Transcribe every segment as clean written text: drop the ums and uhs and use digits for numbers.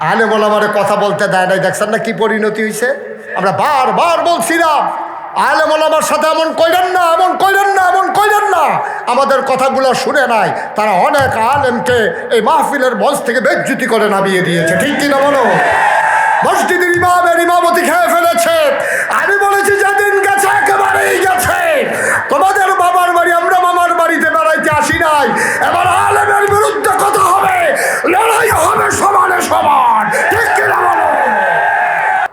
আলেম ওলামারে কথা বলতে দেয় নাই, দেখছেন না কি পরিণতি হয়েছে? আমরা বারবার বলছিলাম আলেম ওলামার সাথে এমন কইলেন না, এমন কইলেন না, এমন কইলেন না। আমাদের কথাগুলো শুনে নাই, তারা অনেক আলেমকে এই মাহফিলের মঞ্চ থেকে বেজ্জুতি করে নামিয়ে দিয়েছে। ঠিক কিনা বলো? মসজিদের ইমামের ইমামতি খেয়ে ফেলেছে। আমি বলেছি যেদিন গেছে একেবারেই গেছে। তোমাদের বাবার বাড়ি, আমরা মামার বাড়িতে বেড়াইতে আসি নাই। এবার আলেমের বিরুদ্ধে কথা হবে, লড়াই হবে সমানে সমান। ঠিক কিনা বলো?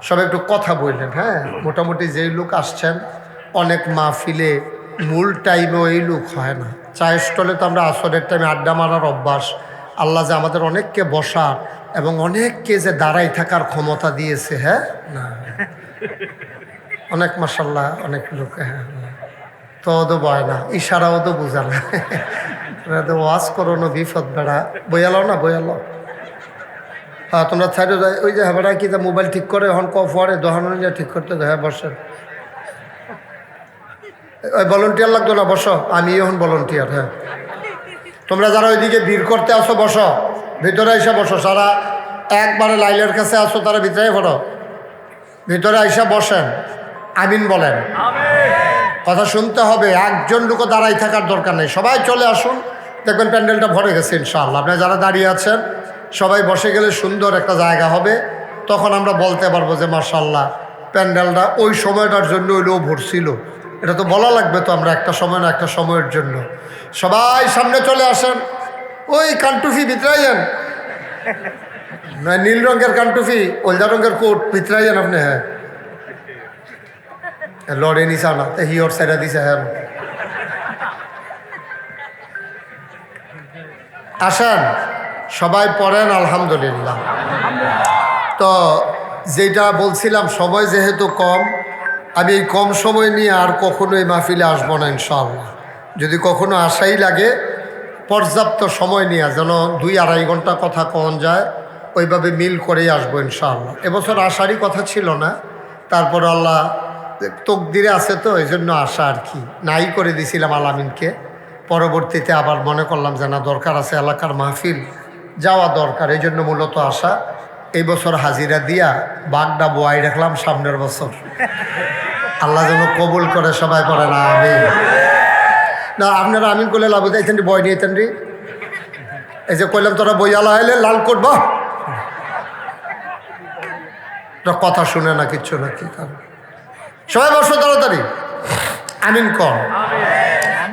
সব একটু কথা বললেন। হ্যাঁ, মোটামুটি যেই লোক আসছেন, অনেক মাহফিলে মূল টাইমেও এই লোক হয় না। চায়ের স্টলে তো আমরা আসরের টাইমে আড্ডা মারার অভ্যাস। আল্লাহ যে আমাদের অনেককে বসার এবং অনেককে যে দাঁড়াই থাকার ক্ষমতা দিয়েছে। হ্যাঁ না, অনেক মাশাআল্লাহ, অনেক লোক। হ্যাঁ, তো ওদো বয় না, ইশারাও তো বুঝা না। ওয়াজ করো না, বিপদ বেড়া, বইয়ালো না, বইয়ালো। হ্যাঁ, তোমরা সাইডে ওই যে হ্যাঁ কি মোবাইল ঠিক করে এখন পরে দহন ঠিক করতে। হ্যাঁ বসেন, ওই ভলেন্টিয়ার লাগতো না, বসো। আমি এখন ভলেন্টিয়ার। হ্যাঁ, তোমরা যারা ওইদিকে ভিড় করতে আসো বসো, ভিতরে আইসা বসো। সারা একবারে লাইলের কাছে আসো, তারা ভিতরে পড়ো, ভিতরে আইসা বসেন। আমিন বলেন। কথা শুনতে হবে, একজন লোকও দাঁড়াই থাকার দরকার নেই। সবাই চলে আসুন, দেখবেন প্যান্ডেলটা ভরে গেছে ইনশাআল্লাহ। আপনারা যারা দাঁড়িয়ে আছেন সবাই বসে গেলে সুন্দর একটা জায়গা হবে। তখন আমরা বলতে পারবো যে মাশাআল্লাহ প্যান্ডেলটা ওই সময়টার জন্য হইলেও ভরছিল। এটা তো বলা লাগবে তো, আমরা একটা সময় না একটা সময়ের জন্য। সবাই সামনে চলে আসেন। ওই কানটুফি ভিতরাইয়েন, নীল রঙের কানটুফি, ওলদা রঙের কোট ভিতরাইয়েন আপনি। হ্যাঁ, লড়ে নিছা না, হিওর সাইডা দিছে। হ্যাঁ, আসেন সবাই পড়েন আলহামদুলিল্লাহ। তো যেটা বলছিলাম, সময় যেহেতু কম, আমি এই কম সময় নিয়ে আর কখনো এই মাহফিলে আসবো না ইনশাআল্লাহ। যদি কখনো আসাই লাগে পর্যাপ্ত সময় নিয়ে, যেন 2-2.5 ঘন্টা কথা কন যায়, ওইভাবে মিল করেই আসবো ইনশাআল্লাহ। এবছর আসারই কথা ছিল না, তারপর আল্লাহ তকদিরে আছে তো এই জন্য আসা আর কি। নাই করে দিছিলাম আলামিনকে, পরবর্তীতে আবার মনে করলাম যে না, দরকার আছে, এলাকার মাহফিল যাওয়া দরকার, এই জন্য মূলত আসা। এই বছর হাজিরা দিয়া বাগডা বোয়াই রাখলাম সামনের বছর। আল্লাহ যেন কবুল করে, সবাই করে না আমি না। আপনারা আমিন করলে লাভ যাইতেন, বয় নিয়েতেন রে। এই যে কইলাম তোরা বইয়ালা আইলে লাল কোট বাহ, কথা শুনে না, কিচ্ছু না। কি কারণ সবাই বসো তাড়াতাড়ি, আমিন কর।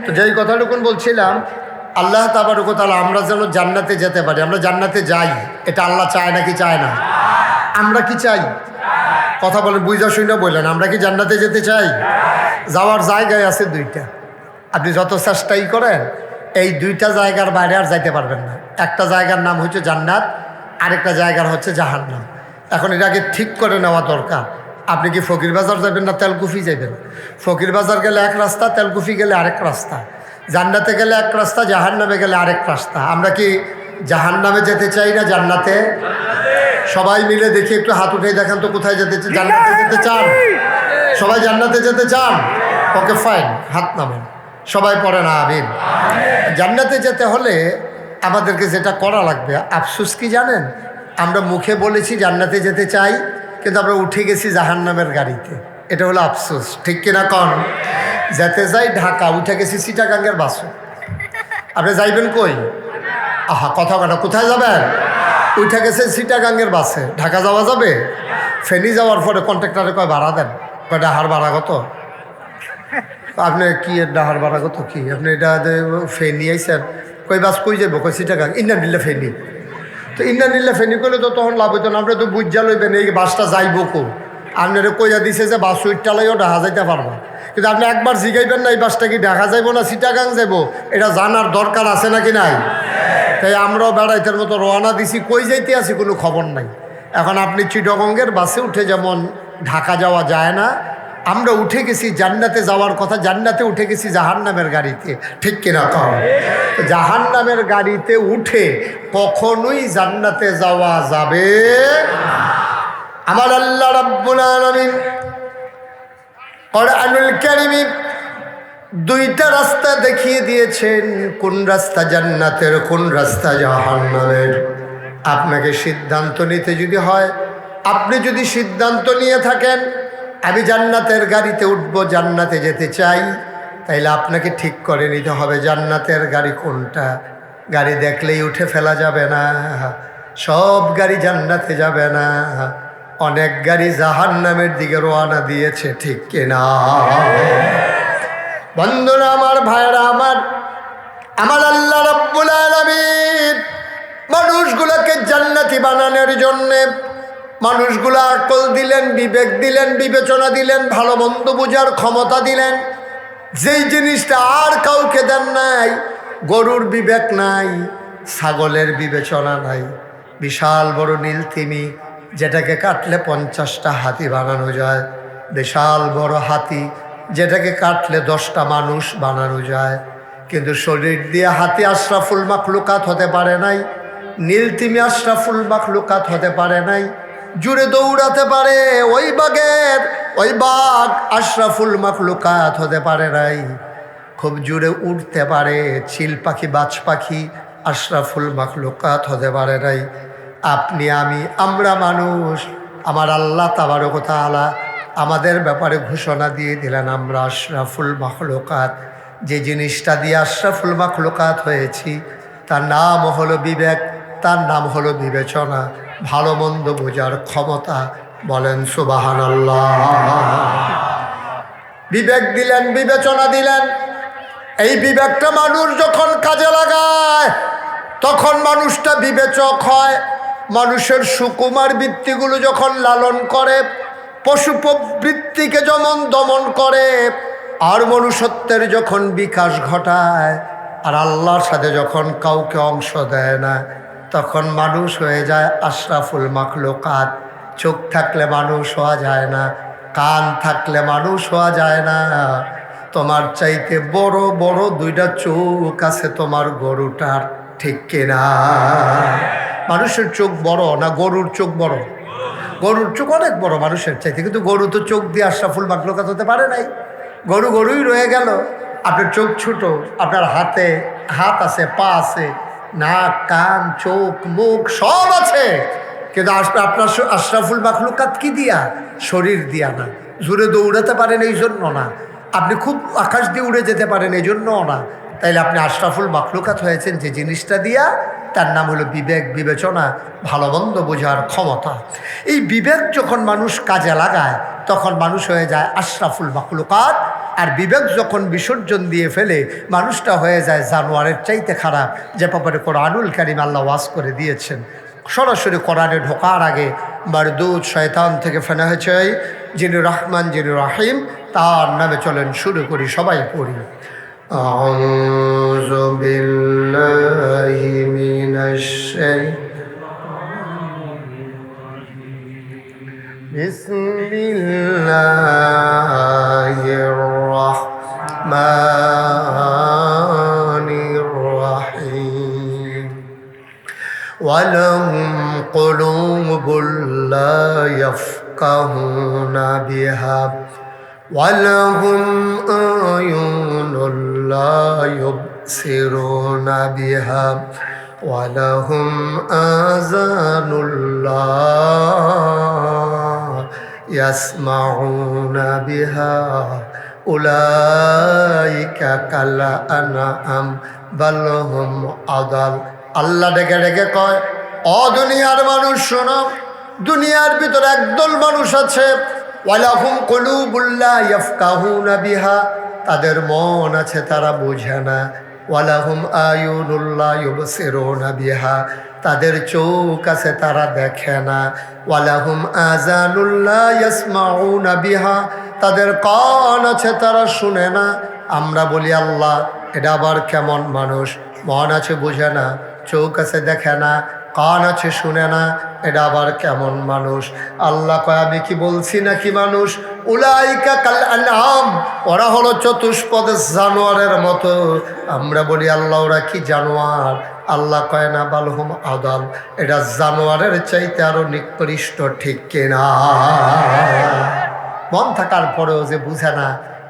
তো যেই কথাটুকুন বলছিলাম, আল্লাহ তাবারক ওয়া তাআলা আমরা যেন জান্নাতে যেতে পারি। আমরা জান্নাতে যাই, এটা আল্লাহ চায় নাকি চায় না? আমরা কি চাই? কথা বলেন, বুঝা শুনে বললেন, আমরা কি জান্নাতে যেতে চাই? যাওয়ার জায়গায় আছে 2টা। আপনি যত চেষ্টাই করেন এই 2টা জায়গার বাইরে আর যাইতে পারবেন না। একটা জায়গার নাম হচ্ছে জান্নাত, আরেকটা জায়গার হচ্ছে জাহান্নাম। এখন এটাকে ঠিক করে নেওয়া দরকার। আপনি কি ফকির বাজার যাবেন না তেলকুফি যাবেন? ফকির বাজার গেলে এক রাস্তা, তেলকুফি গেলে আরেক রাস্তা। জান্নাতে গেলে এক রাস্তা, জাহান্নামে গেলে আরেক রাস্তা। আমরা কি জাহান্নামে যেতে চাই না জান্নাতে? সবাই মিলে দেখি, একটু হাত উঠে দেখেন তো কোথায় যেতে চান? জান্নাতে যেতে চান? সবাই জান্নাতে যেতে চান? ওকে ফাইন, হাত নামেন, সবাই পড়ে না আমিন। জান্নাতে যেতে হলে আমাদেরকে যেটা করা লাগবে, আফসোস কি জানেন? আমরা মুখে বলেছি জান্নাতে যেতে চাই, কিন্তু আমরা উঠে গেছি জাহান্নামের গাড়িতে। এটা হলো আফসোস। ঠিক কিনা কন? যেতে যাই ঢাকা, উঠে গেছি চিটাগাঙ্গের বাসে। আপনি যাইবেন কই? আহা, কথা কাটা, কোথায় যাবেন? উঠে গেছে চিটাগাঙ্গের বাসে। ঢাকা যাওয়া যাবে? ফেনী যাওয়ার পরে কন্ট্রাক্টরে কয় ভাড়া দেন, কয় ডাহার ভাড়া কত? আপনি কি ডাহার ভাড়া কত কি? আপনি এটা ফেনী আইসেন, কই বাস কই যাবো? কই চিটাগাং। ইন্ডিয়ান নিলে ফেনী। তো ইন্ডিয়ান নিলে ফেনী করলে তো তখন লাভ হইতো না। আমরা তো বুঝা লইবেন এই বাসটা যাইব কো। আপনারা কইয়া দিছে যে বাস উইটালাইও ঢাকা যাইতে পারবো, কিন্তু আপনি একবার জিগাইবেন না এই বাসটা কি ঢাকা যাইবো না চিটাগাং যাইবো, এটা জানার দরকার আছে নাকি নাই? তাই আমরাও বেড়াইতের মতো রওনা দিছি, কই যাইতে আছি কোনো খবর নাই। এখন আপনি চিটাগঙ্গের বাসে উঠে যেমন ঢাকা যাওয়া যায় না, আমরা উঠে গেছি জান্নাতে যাওয়ার কথা, জান্নাতে উঠে গেছি জাহান্নামের গাড়িতে। ঠিক কিনা কম? জাহান্নামের গাড়িতে উঠে কখনোই জান্নাতে যাওয়া যাবে না। আমার আল্লাহ রাব্বুল আলামিন কোরআনুল কারীমে 2টা রাস্তা দেখিয়ে দিয়েছেন, কোন রাস্তা জান্নাতের, কোন রাস্তা জাহান্নামের। আপনাকে সিদ্ধান্ত নিতে যদি হয়, আপনি যদি সিদ্ধান্ত নিয়ে থাকেন আমি জান্নাতের গাড়িতে উঠবো, জান্নাতে যেতে চাই, তাইলে আপনাকে ঠিক করে নিতে হবে জান্নাতের গাড়ি কোনটা। গাড়ি দেখলেই উঠে ফেলা যাবে না, সব গাড়ি জান্নাতে যাবে না, অনেক গাড়ি জাহান্নামের দিকে রওনা দিয়েছে, ঠিক কিনা? বন্ধুরা আমার, ভাইরা আমার, আমার আল্লাহ রাব্বুল আলামিন মানুষগুলোকে জান্নাতি বানানোর জন্যে মানুষগুলো আকল দিলেন, বিবেক দিলেন, বিবেচনা দিলেন, ভালো মন্দ বোঝার ক্ষমতা দিলেন। যেই জিনিসটা আর কাউকে দেন নাই, গরুর বিবেক নাই, ছাগলের বিবেচনা নাই, বিশাল বড় নীলতিমি যেটাকে কাটলে 50টা হাতি বানানো যায়, বিশাল বড় হাতি যেটাকে কাটলে 10টা মানুষ বানানো যায়, কিন্তু শরীর দিয়ে হাতি আশরাফুল মাখলুকাত হতে পারে নাই, নীলতিমি আশরাফুল মাখলুকাত হতে পারে নাই। জুড়ে দৌড়াতে পারে ওই বাঘ আশরাফুল মাখলুকাত হতে পারে নাই। খুব জুড়ে উঠতে পারে চিল পাখি, বাজ পাখি আশরাফুল মাখলুকাত হতে পারে নাই। আপনি আমি, আমরা মানুষ, আমার আল্লাহ তাবারক ওয়া তাআলা আমাদের ব্যাপারে ঘোষণা দিয়ে দিলেন আমরা আশরাফুল মাখলুকাত। যে জিনিসটা দিয়ে আশরাফুল মাখলুকাত হয়েছি তার নাম হলো বিবেক, তার নাম হলো বিবেচনা, ভালো মন্দ বোঝার ক্ষমতা। বলেন সুবহানাল্লাহ। বিবেক দিলেন, বিবেচনা দিলেন। এই বিবেকটা মানুষ যখন কাজে লাগায় তখন মানুষটা বিবেচক হয়। মানুষের সুকুমার বৃত্তিগুলো যখন লালন করে, পশু প্রবৃত্তিকে যেমন দমন করে, আর মনুষ্যত্বের যখন বিকাশ ঘটায়, আর আল্লাহর সাথে যখন কাউকে অংশ দেয় না, তখন মানুষ হয়ে যায় আশরাফুল মাখলুকাত। চোখ থাকলে মানুষ হওয়া যায় না, কান থাকলে মানুষ হওয়া যায় না। তোমার চাইতে বড় বড় 2টা চোখ আছে তোমার গরুটার, ঠিক কিনা? মানুষের চোখ বড় না গরুর চোখ বড়? গরুর চোখ অনেক বড় মানুষের চাইতে, কিন্তু গরু তো চোখ দিয়ে আশরাফুল মাখলুকাত হতে পারে নাই। গরুই রয়ে গেল। আপনার চোখ ছোট, আপনার হাতে হাত আছে, পা আছে, নাক, কান, চোখ, মুখ সব আছে, কিন্তু আপনার আশরাফুল মাখলুকাত কি দিয়া? শরীর দিয়া না। জোরে দৌড়াতে পারেন এই জন্য না, আপনি খুব আকাশ দিয়ে উড়ে যেতে পারেন এই জন্যও না। তাইলে আপনি আশরাফুল মাখলুকাত হয়েছেন যে জিনিসটা দিয়া, তার নাম হলো বিবেক, বিবেচনা, ভালো মন্দ বোঝার ক্ষমতা। এই বিবেক যখন মানুষ কাজে লাগায় তখন মানুষ হয়ে যায় আশরাফুল মাখলুকাত। আর বিবেক যখন বিসর্জন দিয়ে ফেলে মানুষটা হয়ে যায় জানোয়ারের চাইতে খারাপ, যে ব্যাপারে কোরআনুল কারীম আল্লাহ ওয়াজ করে দিয়েছেন। সরাসরি কোরআনে ঢোকার আগে মারদুদ শয়তান থেকে ফেনা হয়েছে যিনি রহমান, যিনি রাহিম, তার নামে চলেন শুরু করি, সবাই পড়ি। আউযু বিল্লাহি মিনাশ বিসমিল্লাহির রাহমানির রাহিম। ওয়ালাহুম কুলুবুন লা ইয়াফকাহুনা বিহা ওয়ালাহুম আয়ুনুন লা ইউবসিরুনা বিহা ওয়ালাহুম আযানুন লা ইয়াসমাউনা বিহা উলাইকা কাল আনআম বাল হুম আদাল। আল্লাহ ডেকে ডেকে কয়, ও দুনিয়ার মানুষ শোনো, দুনিয়ার ভিতরে একদল মানুষ আছে, ওয়ালাহুম কুলুবুন লা ইয়াফকাহুনা বিহা, তাদের মন আছে তারা বোঝে না, ওয়ালাহুম আয়ুনুন লা ইউবসিরুনা বিহা, তাদের চোখ আছে তারা দেখে না, ওয়ালাহুম আযানুন লা ইয়াসমাউনা বিহা, তাদের কান আছে তারা শুনে না। আমরা বলি আল্লাহ এটা আবার কেমন মানুষ? মন আছে বোঝে না, চোখ আছে দেখে না, কান আছে শুনে না, এটা আবার কেমন মানুষ? আল্লাহ কয় আমি কি বলছি নাকি মানুষ? উলাইকা কাল আনআম, ওরা হলো চতুষ্পদ জানোয়ারের মতো। আমরা বলি আল্লাহ ওরা কি জানোয়ার? আল্লাহ কয় না, বালহুম আদাল, এটা জানোয়ারের চাইতে আরো নিকৃষ্ট, ঠিক কিনা? মন থাকার পরেও যে বুঝে না,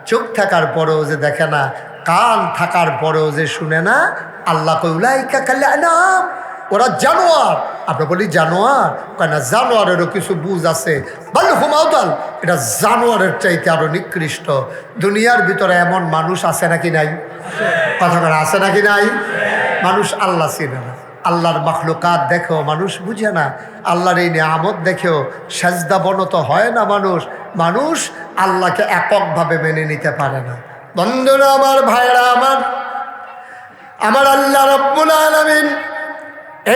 চোখ থাকার পরেও যে দেখে না, কান থাকার পরেও যে শুনে না, আল্লাহ কয় উলাইকা কাল আনআম, ওরা জানোয়ার। আমরা বলি জানোয়ার, কেন জানোয়ারেরও কিছু বুঝ আছে। বাল হুমাউদাল, এটা জানোয়ারের চাইতে আরো নিকৃষ্ট। দুনিয়ার ভিতরে এমন মানুষ আছে নাকি নাই? কথা বলা আছে নাকি নাই? মানুষ আল্লাহ চিনে না, আল্লাহর মাখলুকাত দেখেও মানুষ বুঝে না, আল্লাহর এই নিয়ামত দেখেও সেজদা বনত হয় না মানুষ। মানুষ আল্লাহকে এককভাবে মেনে নিতে পারে না। বন্ধুরা আমার, ভাইরা আমার আল্লাহ রাব্বুল আলামিন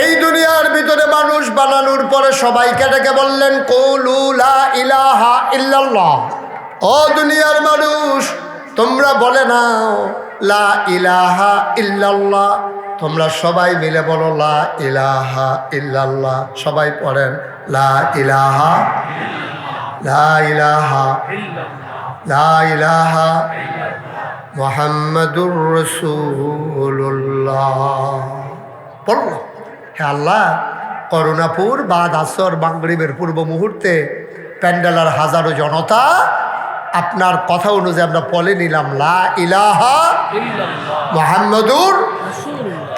এই দুনিয়ার ভিতরে মানুষ বানানোর পরে সবাইকে ডেকে বললেন, কুলু লা ইলাহা ইল্লাল্লাহ। ও দুনিয়ার মানুষ, তোমরা বলে নাও লা ইলাহা ইল্লাল্লাহ। তোমরা সবাই মিলে বলো লা ইলাহা ইল্লাল্লাহ। সবাই পড়েন লা ইলাহা, লা ইলাহা, লা ইলাহা মুহাম্মাদুর রাসূলুল্লাহ। বলল, হে আল্লাহ, করুণাপুর বাদ আসর মাগরিবের পূর্ব মুহূর্তে প্যান্ডেলার হাজারো জনতা আপনার কথা অনুযায়ী আমরা পড়ে নিলাম লা ইলাহা মুহাম্মাদুর।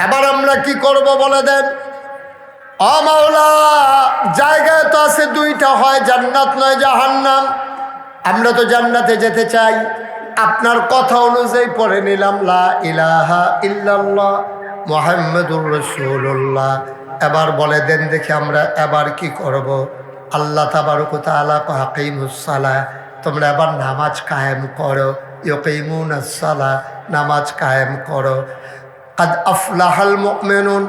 এবার আমরা কি করব বলে দেন? ও মাওলা, জায়গায় তো আছে দুইটা, হয় জান্নাত নয় জাহান্নাম। আমরা তো জান্নাতে যেতে চাই। আপনার কথা অনুযায়ী পড়ে নিলাম লা ইলাহা ইল্লাল্লাহ মুহাম্মাদুর রাসূলুল্লাহ। এবার বলে দেন দেখি আমরা এবার কি করব? আল্লাহ তাবারক ওয়া তাআলা আকিমুস সালাহ, তোমরা এবার নামাজ কায়েম করো। ইউকিমুনাস সালাহ, নামাজ কায়েম করো। কাদ আফলাহাল মুমিনুন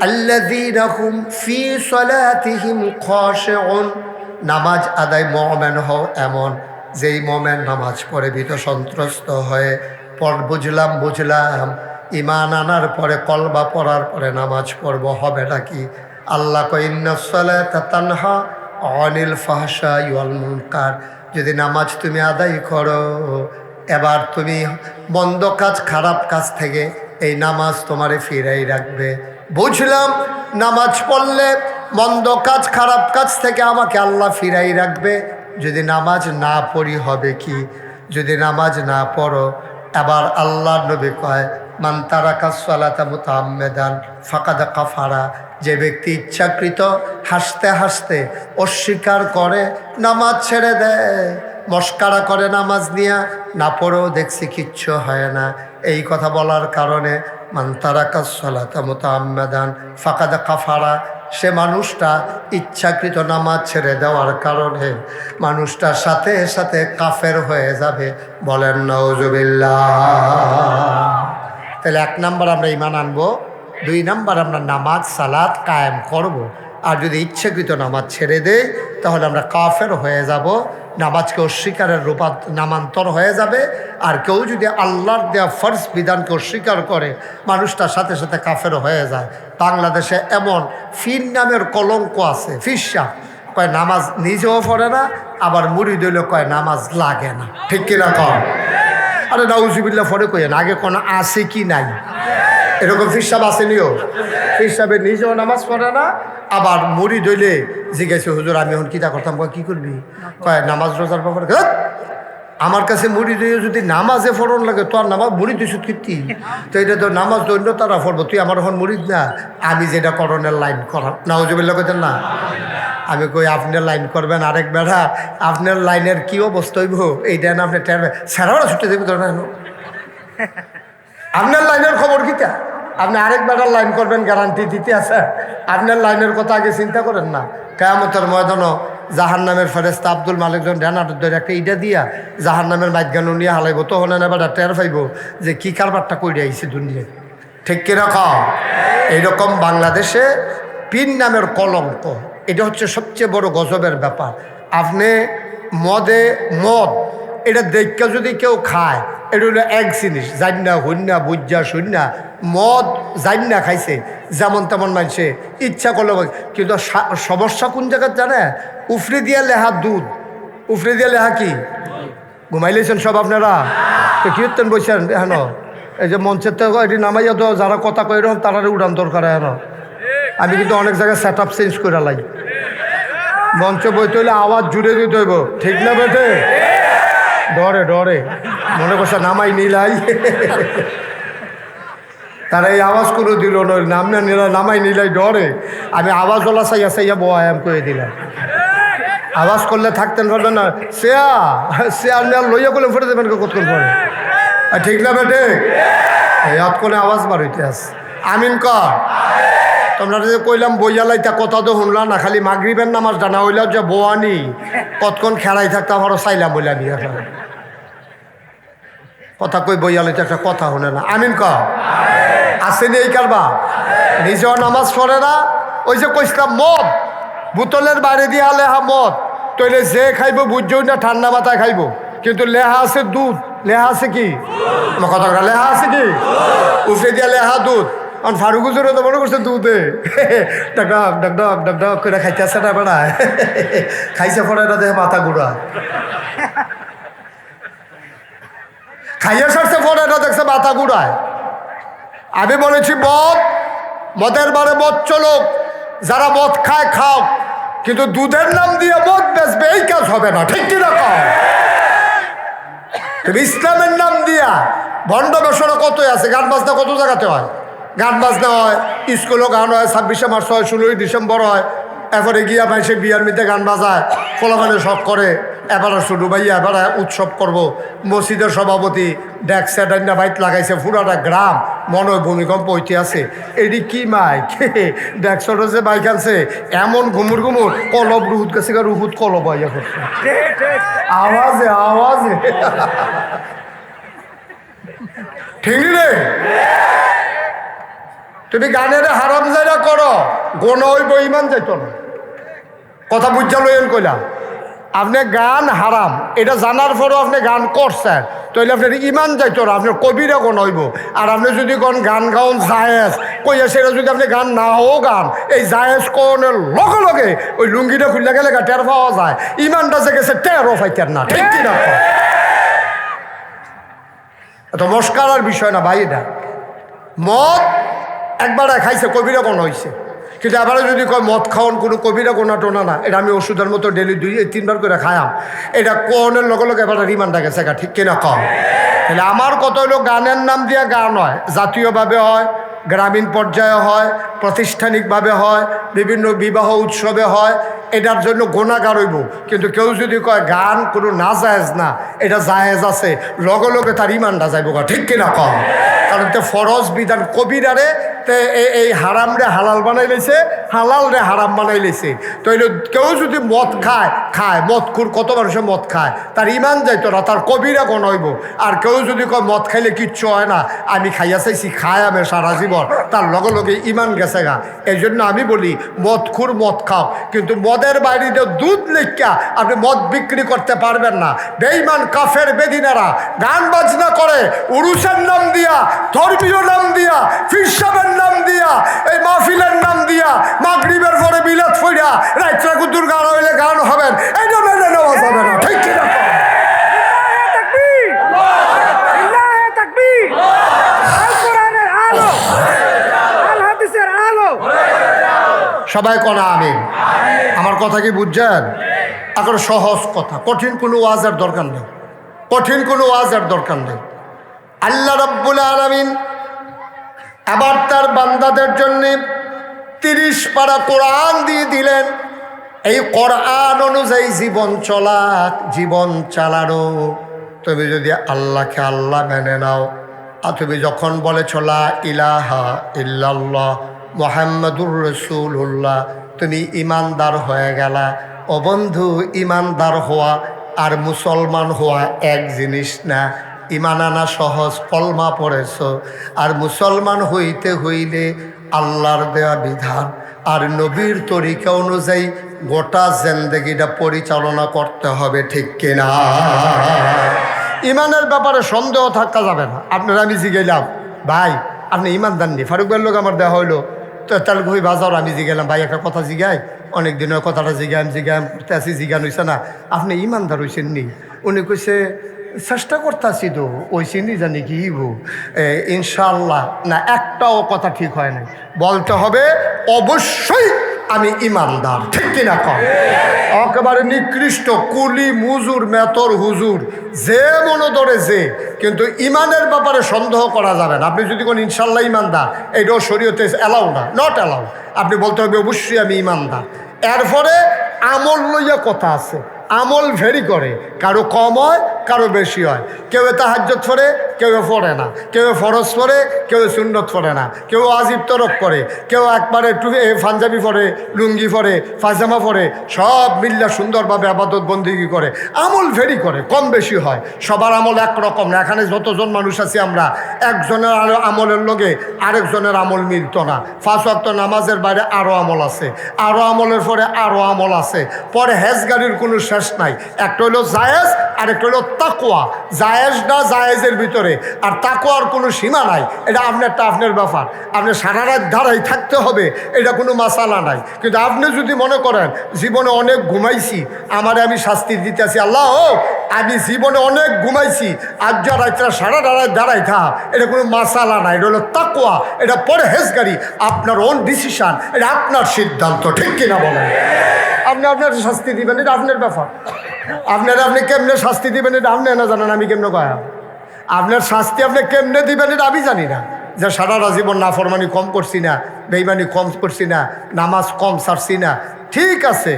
আল্লাযীনা হুম ফী সালাতিহিম খাশিউন। নামাজ আদায় মুমিন হও এমন যেই মুমিন নামাজ পড়ে ভীত সন্ত্রস্ত হয়ে বুঝলাম ইমান আনার পরে কলবা পড়ার পরে নামাজ পড়ব, হবে নাকি? আল্লাহ কয় ইন্নাস সালাতা তানহা আনিল ফাহশাই ওয়াল মুনকার। যদি নামাজ তুমি আদায় করো, এবার তুমি বন্ধ কাজ, খারাপ কাজ থেকে এই নামাজ তোমারে ফিরাই রাখবে। বুঝলাম নামাজ পড়লে মন্দ কাজ, খারাপ কাজ থেকে আমাকে আল্লাহ ফিরাই রাখবে। যদি নামাজ না পড়ি হবে কি? যদি নামাজ না পড়ো, এবার আল্লাহ নবী কয় মান তারাকাস সালাতা মুতাআম্মিদান ফাকাদ কাফারা। যে ব্যক্তি ইচ্ছাকৃত হাসতে হাসতে অস্বীকার করে নামাজ ছেড়ে দেয়, মস্কারা করে নামাজ নিয়ে, না পড়েও দেখছি কিচ্ছু হয় না। এই কথা বলার কারণে মান তারাকাস সালাতা মুতাআম্মিদান ফাকাদ কাফারা, সে মানুষটা ইচ্ছাকৃত নামাজ ছেড়ে দেওয়ার কারণে মানুষটার সাথে সাথে কাফের হয়ে যাবে। বলেন নাউজুবিল্লাহ। তাহলে 1 নাম্বার আমরা ঈমান আনবো, 2 নাম্বার আমরা নামাজ সালাত কায়েম করব। আর যদি ইচ্ছাকৃত নামাজ ছেড়ে দেয় তাহলে আমরা কাফের হয়ে যাব, নামাজকে অস্বীকারের নামান্তর হয়ে যাবে। আর কেউ যদি আল্লাহর দেওয়া ফরজ বিধানকে অস্বীকার করে মানুষটার সাথে সাথে কাফের হয়ে যায়। বাংলাদেশে এমন ফির নামের কলঙ্ক আছে, ফিরসা কয় নামাজ নিজেও পড়ে না, আবার মুড়ি দিলে কয় নামাজ লাগে না। ঠিক কিনা কর? আরে নাউজুবিল্লাহ ফরে কইেন, আগে কোনো আছে কি নাই? এরকম ফিরসাব আসেনিও। ফিরসাবের নিজেও নামাজ পড়ে না, আবার মুড়ি দইলে জিজ্ঞাসা, হুজুর আমি এখন কিতা করতাম? কি করবি? কয় নামাজ রোজার ব্যাপারে। আমার কাছে মুড়ি দিয়ে যদি নামাজে ফোরন লাগে, তো আর নামাজ মুড়ি দিস কীর্তি, তো এটা তো নামাজ দৈন্য তারা ফরবো, তুই আমার এখন মুড়ি না, আমি যেটা করণের লাইন করার। নাউজুবিল্লাহ কইতেন না? আমি কই আপনার লাইন করবেন, আরেক বেড়া আপনার লাইনের কি অবস্থা হইব এইটা না আপনি টেরবে সারাওরা ছুটে দেবে তো না। আপনার লাইনের খবর কিটা? আপনি আরেক বেড়ার লাইন করবেন গ্যারান্টি দিতে আছে? আপনার লাইনের কথা আগে চিন্তা করেন না। কিয়ামতের ময়দানও জাহান্নামের ফেরেশতা আব্দুল মালিক জন ড্যানার ধরে একটা ইটা দিয়া জাহান্নামের মাইগানো নিয়ে হালাইব, তো হলে না বেড়া টের পাইব যে কি কারবারটা করে আইছে দুনিয়ায়। ঠিক কিরকম? এইরকম বাংলাদেশে পিন নামের কলঙ্ক, এটা হচ্ছে সবচেয়ে বড় গজবের ব্যাপার। আপনি মদ এটা দেখা যদি কেউ খায়, এটা হলো এক জিনিস, জান্না হন্যা বুজ্জা শূন্যা মদ জান্না খাইছে, যেমন তেমন মানুষে ইচ্ছা করলো। কিন্তু সমস্যা কোন জায়গায় জানে? উফরে দিয়া লেহা দুধ, উফরে দিয়া লেহা কি? ঘুমাইলেছেন সব আপনারা? তো কীর্তন বলছেন হেন, এই যে মঞ্চের তো এটি নামাইয়া তো যারা কথা কই রকম তারা উড়ান দরকার হেন। আমি কিন্তু অনেক জায়গায় সেট আপ চেঞ্জ করে লাই, মঞ্চে বইতে হইলে আওয়াজ জুড়ে দিতে হইব। ঠিক না বেটে? ডরে মনে করছে নামাই নিলাই। তারা এই আওয়াজ করে দিল নাম না নিলা নামাই নিলাই ডরে আমি আওয়াজওয়ালা চাইয়া চাইয়া বয়াম করে দিলাম। আওয়াজ করলে থাকতেন পারবে না, শেয়ার নেওয়ার লইয়া করলে ফেটে দেবেন কতক্ষণ পরে। ঠিক না বেটে? এত করে আওয়াজ বার হইতে আছে। আমিন কর। তোমরা যে কইলাম বইয়ালাইতা কথা তো শুনলাম না, খালি মাগরিবের নামাজ জানা হইলাম যে বোয়ানি কতক্ষণ খেলাই থাকতাম আরও চাইলাম বইলা নিয়ে কথা কই বইয়ালাইতে একটা কথা শুনে না। আমিন কর। আসেনি এই কারবা নিজেও নামাজ পড়ে না। ওই যে কইছিলাম মদ বোতলের বাইরে দিয়ে লেহা মদ, তৈলে যে খাইব বুঝছেও না ঠান্ডা মাথায় খাইব, কিন্তু লেহা আছে দুধ। লেহা আছে কি আমার কথা লেহা আছে কি উফে দিয়া লেহা দুধ। কারণ ফারুক হুজুরে তো মনে করছে দুধে ডাকডাক ডাকডাক ডাকডাক করে খাইতে আসে না বেড়ায় খাইছে পড়ে না দেখে মাথা ঘুরা খাইয়া সারছে পড়ে না দেখছে মাথা ঘুরায়। আমি বলেছি মদের বারে মদ চলো, যারা মদ খায় খাও, কিন্তু দুধের নাম দিয়ে মদ বেচবে এই কাজ হবে না। ঠিক কিনা কও? তুমি ইসলামের নাম দিয়া ভণ্ড বেসরা কতই আছে। গান বাজনা কত জায়গাতে হয়, গান বাজনা হয়, স্কুলেও গান হয়, 26শে মার্চ হয়, 16ই ডিসেম্বর হয়, এরপরে গিয়া ভাইসে বিয়ার মধ্যে গান বাজায়, ফলাফলে শখ করে এবারে শুরু ভাইয়া এবারে উৎসব করব। মসজিদের সভাপতি ডেক সেটাইনা বাইট লাগাইছে, পুরাটা গ্রাম মনে হয় ভূমিকম্প হইতে আছে। এটি কি মাইক ডেকশোটা যে বাইক আনছে এমন ঘুমুর ঘুমুর কলব রুহুত গেছে, রুহুত কলব আইয়া করছে আওয়াজে আওয়াজে ঠিক রে। তুমি গানের হারাম জায়গা করো, গোন হইব ইমান যাইত না। কথা বুঝা লইন কইলাম, আপনি গান হারাম এটা জানার পরও আপনি গান করছেন, তাহলে আপনার ইমান যাইত না, আপনার কবিরা কোন হইব। আর আপনি যদি কোন গান গাউন জায়েজ কইয়া সেটা যদি আপনি গান না হোক গান, এই জায়েজ কোনের লগে লগে ওই লুঙ্গিটা খুললে গেলে টের পাওয়া যায়, ইমানটা যে গেছে টেরও পাইতেন না। ঠিক কিনা? এত মস্কারার বিষয় না ভাই। এটা মদ একবার খাইছে কবিরা কোন হয়েছে, কিন্তু এবারে যদি কয় মদ খাওয়ান কোনো কবিরা গোনা টোনা না, এটা আমি ওষুধের মতো ডেলি 2-3 বার করে খায়াম, এটা কোনের লগে লগে এবার রিমান্ডা গেছে। ঠিক কিনা কম? তাহলে আমার কত হলো গানের নাম দিয়ে গান হয়, জাতীয়ভাবে হয়, গ্রামীণ পর্যায়ে হয়, প্রাতিষ্ঠানিকভাবে হয়, বিভিন্ন বিবাহ উৎসবে হয়, এটার জন্য গোনাগার হইব। কিন্তু কেউ যদি কয় গান কোনো না জায়েজ না, এটা জায়েজ আছে, লগে লগে তার ইমানটা যাইব। ঠিক কিনা কম? কারণ তো ফরজ বিধান কবিরারে তে এই হারাম রে হালাল বানাই লেছে, হালাল রে হারাম বানাই লেছে। তো কেউ যদি মদ খায় মদখুর কত মানুষে মদ খায়, তার ইমান যাইতো না, তার কবিরা গণ হইব। আর কেউ যদি কয় মদ খাইলে কিচ্ছু হয় না, আমি খাইয়া চাইছি খায় আমি সারা জীবন, তার লগে লগে ইমান গেছে গা। এই জন্য আমি বলি মদখুর মদ খাও, কিন্তু মদের বাইরে দুধ লেখা আপনি মদ বিক্রি করতে পারবেন না। বেঈমান কাফের বেদিনারা গান বাজনা করে উরুসের নাম দিয়া, ধর্মীয় নাম দিয়া, ফিরসাবের নাম দিয়া, এই মাহফিলের নাম দিয়া, মাগরিবের পরে বিলাত ফইরা রাত্রে কুতুর গান হইলে গান হবেন, এটা মেনে নেওয়া যাবে না। ঠিক কিনা? সবাই কনা আমিন। আমার কথা কি বুঝছেন? এখন সহজ কথা, কঠিন কোনো ওয়াজের দরকার নেই, কঠিন কোনো ওয়াজের দরকার নেই। আল্লাহ রাব্বুল আলামিন এবার তার বান্দাদের জন্য 30 পারা কোরআন দিয়ে দিলেন। এই কোরআন অনুযায়ী জীবন চলা, জীবন চালানো। তুমি যদি আল্লাহকে আল্লাহ মেনে নাও, আর তুমি যখন বলেছ লা ইলাহা ইল্লাল্লাহ মুহাম্মাদুর রাসূলুল্লাহ, তুমি ইমানদার হয়ে গেলা। ও বন্ধু, ইমানদার হওয়া আর মুসলমান হওয়া এক জিনিস না। ইমান আনা সহজ, কলমা পড়েছ, আর মুসলমান হইতে হইলে আল্লাহর দেওয়া বিধান আর নবীর তরিকা অনুযায়ী গোটা জিন্দেগিটা পরিচালনা করতে হবে। ঠিক কিনা? ইমানের ব্যাপারে সন্দেহ থাকা যাবে না। আপনারা আমি জিগেলাম, ভাই আপনি ইমানদার নি? ফারুক ভাইয়ের লোক আমার দেওয়া হইলো, তো তাহলে ঘুরি বাজার আমি জিগেলাম, ভাই একটা কথা জিগাই, অনেক দিন ওই কথাটা জিগাম করতে আসি, জিগান হইছে না, আপনি ইমানদার হইছেন নি? উনি কইছে চেষ্টা করতেছি তো, ওই চিনি জানি কি ইনশাল্লাহ। না, একটাও কথা ঠিক হয় নাই। বলতে হবে অবশ্যই আমি ইমানদার, ঠিক কিনা কম? একেবারে নিকৃষ্ট কুলি মুজুর মেতর হুজুর যে মনে ধরে যে, কিন্তু ইমানের ব্যাপারে সন্দেহ করা যাবে না। আপনি যদি কোন ইনশাল্লাহ ইমানদার, এটাও শরীয়তে অ্যালাউ না, নট অ্যালাউ। আপনি বলতে হবে অবশ্যই আমি ইমানদার। এরপরে আমল লইয়া কথা আছে, আমল ভেরি করে, কারো কম হয় কারো বেশি হয়। কেউ তাহাজ্জুদ পড়ে, কেউ পড়ে না, কেউ ফরজ পড়ে, কেউ সুন্নত পড়ে না, কেউ ওয়াজিব তরক করে, কেউ একবারে পাঞ্জাবি পরে, লুঙ্গি পরে, পায়জামা পরে, সব মিল্লা সুন্দরভাবে আবাদত বন্দিগি করে। আমল ভেরি করে, কম বেশি হয়। সবার আমল একরকম না। এখানে যতজন মানুষ আছি আমরা, একজনের আমলের লগে আরেকজনের আমল মিলত না। 5 ওয়াক্ত নামাজের বাইরে আরও আমল আছে, আরও আমলের পরে আরও আমল আছে। পরে হেজ গাড়ির কোনো শেষ নাই। একটা হলো জায়েজ, আরেকটা হলো তাকওয়া। জায়েজটা জায়েজের ভিতরে, আর তাকওয়ার কোনো সীমা নাই। এটা আপনারটা আপনার ব্যাপার। আপনি সারা রাত ধারাই থাকতে হবে, এটা কোনো মাসালা নাই। কিন্তু আপনি যদি মনে করেন জীবনে অনেক ঘুমাইছি, আমারে আমি শাস্তি দিতেছি, আল্লাহ আমি জীবনে অনেক ঘুমাইছি, আজ যা রাত্রা সারা রাত দাঁড়াই থাক, এটা কোনো মাসালা নাই। এটা হলো তাকওয়া, এটা পরহেজগারি, আপনার ওন ডিসিশন, এটা আপনার সিদ্ধান্ত, ঠিক কিনা বলেন? আপনি আপনার শাস্তি দিবেন, এটা আপনার ব্যাপার। আপনি কেমনে শাস্তি দিবেন এটা আপনি না জানেন, আমি কেমনে কয়া? আপনার শাস্তি আপনি কেমনে দিবেন এটা আমি জানি না। যে সারাটা জীবন নাফরমানি কম করছি না, বেঈমানি কম করছি না, নামাজ কম ছাড়ছি না, ঠিক আছে।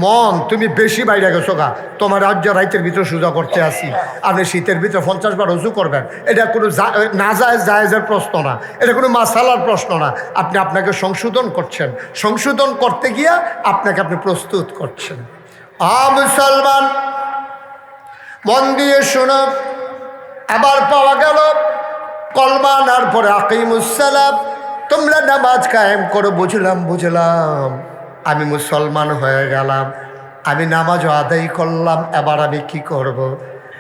মন তুমি বেশি বাইরে গেছো গা, তোমার রাজ্য রাইতের ভিতরে সোজা করতে আসি, আপনি শীতের ভিতরে 50 বার রজু করবেন, এটা কোনো না জায়েজের প্রশ্ন না, এটা কোনো মাসালার প্রশ্ন না। আপনি আপনাকে সংশোধন করছেন, সংশোধন করতে গিয়া আপনি প্রস্তুত করছেন। মুসলমান মন দিয়ে শোনো, আবার পাওয়া গেল কলমা আনার পরে আকিমুসসালাম, তোমরা নামাজ কায়েম করো। বুঝলাম আমি মুসলমান হয়ে গেলাম, আমি নামাজও আদায় করলাম, এবার আমি কি করব?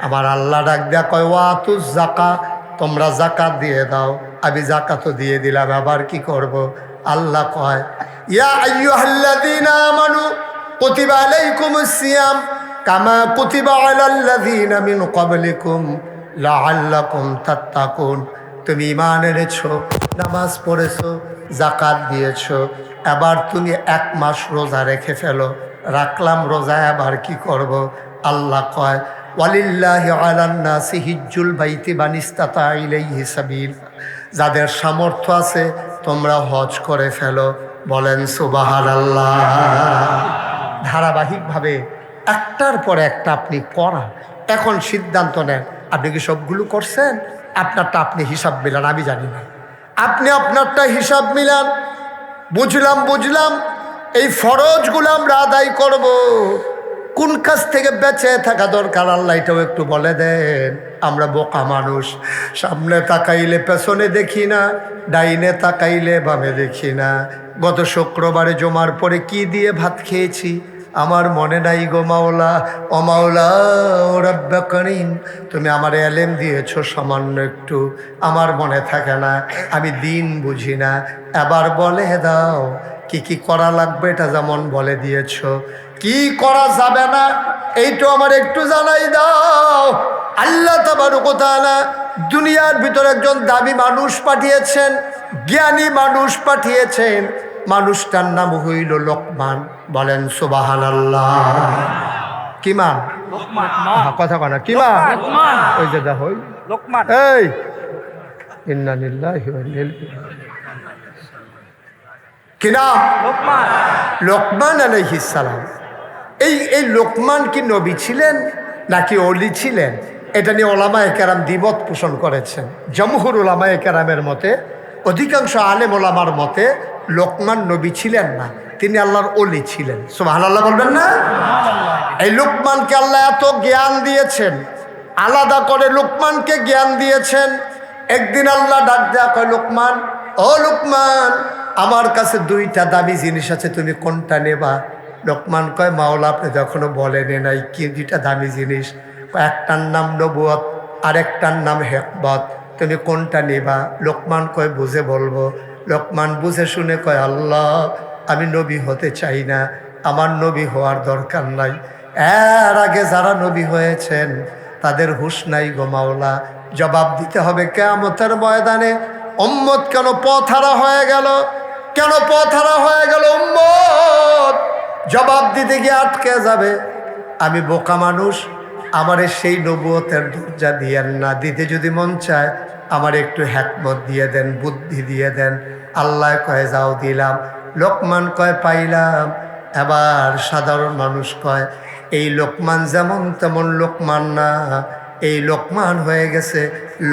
আমার আল্লাহ ডাক দেয়া কয় ওয়াতুজ যাকা, তোমরা যাকাত দিয়ে দাও। আমি যাকাতও দিয়ে দিলাম, এবার কি করব? আল্লাহ কয় ইয়া আইয়ুহাল্লাযীনা আমানু কুতিবা আলাইকুমুস সিয়াম কামা কুতিবা আলাল্লাযীনা মিন ক্বাবলিকুম লাআল্লাকুম তাত্তাকুন। তুমি ঈমান এনেছো, নামাজ পড়েছো, যাকাত দিয়েছো, এবার তুমি 1 মাস রোজা রেখে ফেলো। রাখলাম রোজা, এবার কি করব? আল্লাহ কয় ওয়ালিল্লাহি আলান নাসি হিজ্জুল বাইতি মান ইসতাতা ইলাইহি সাবিল, যাদের সামর্থ্য আছে তোমরা হজ করে ফেলো। বলেন সুবহানাল্লাহ। ধারাবাহিকভাবে একটার পর একটা আপনি করা, এখন সিদ্ধান্ত নেন। আপনি কি সবগুলো করছেন? আপনারটা আপনি হিসাব মিলান, আমি জানি না। আপনি আপনারটা হিসাব মিলান। বুঝলাম এই ফরজগুলো আমরা আদায় করব। কোন কাজ থেকে বেঁচে থাকা দরকার আল্লাহ এটাও একটু বলে দেন। আমরা বোকা মানুষ, সামনে তাকাইলে পেছনে দেখি না, ডাইনে তাকাইলে বামে দেখি না। গত শুক্রবারে জমার পরে কি দিয়ে ভাত খেয়েছি আমার মনে নাই গো মাওলা। ও মাওলা ও রাব্বে করিম, তুমি আমার এলেম দিয়েছো সামান্য একটু, আমার মনে থাকে না, আমি দিন বুঝি না। এবার বলে দাও কি কি করা লাগবে, এটা যেমন বলে দিয়েছো, কি করা যাবে না এইটা আমার একটু জানাই দাও। আল্লাহ তাবারক ওয়া তাআলা দুনিয়ার ভিতরে একজন দামি মানুষ পাঠিয়েছেন, জ্ঞানী মানুষ পাঠিয়েছেন। মানুষটার নাম হইল লোকমান। বলেন সুবহানাল্লাহ। কি মান? কথা কনা কি মান? ওই যে দেখো লোকমান, এই ইন্না লিল্লাহি ওয়া ইন্না ইলাইহি কি নাম? লোকমান। লোকমান আলাইহিস সালাম। এই লোকমান কি নবী ছিলেন নাকি ওলি ছিলেন? এটা নিয়ে ওলামায়ে কেরাম দ্বিমত পোষণ করেছেন। জমহুর ওলামায়ে কেরামের মতে, অধিকাংশ আলেম ওলামার মতে লোকমান নবী ছিলেন না, তিনি আল্লাহর ওলি ছিলেন। সুবহানাল্লাহ বলবেন না? এই লোকমানকে আল্লাহ এত জ্ঞান দিয়েছেন, আলাদা করে লোকমানকে জ্ঞান দিয়েছেন। একদিন আল্লাহ ডাক দেয়া কয় লোকমান, ও লোকমান, আমার কাছে 2টা দামি জিনিস আছে, তুমি কোনটা নেবা? লোকমান কয় মাওলা আপনি এখনো বলেনি নাই কি 2টা দামি জিনিস? একটার নাম নবুয়ত, আরেকটার নাম হিকমত, তুমি কোনটা নেবা? লোকমান কয় বুঝে বলবো। লোকমান বুঝে শুনে কয় আল্লাহ আমি নবী হতে চাই না, আমার নবী হওয়ার দরকার নাই। এর আগে যারা নবী হয়েছেন তাদের হুঁশ নাই গো মাওলা। জবাব দিতে হবে কিয়ামতের ময়দানে। উম্মত কেন পথহারা হয়ে গেল? কেন পথহারা হয়ে গেল উম্মত? জবাব দিতে গিয়ে আটকে যাবে। আমি বোকা মানুষ, আমারে সেই নবুয়তের দরজা দিয়েন না, দিতে যদি মন চায় আমার একটু হিকমত দিয়ে দেন, বুদ্ধি দিয়ে দেন। আল্লাহ কয় যাও দিলাম। লোকমান কয় পাইলাম। এবার সাধারণ মানুষ কয় এই লোকমান যেমন তেমন লোকমান না, এই লোকমান হয়ে গেছে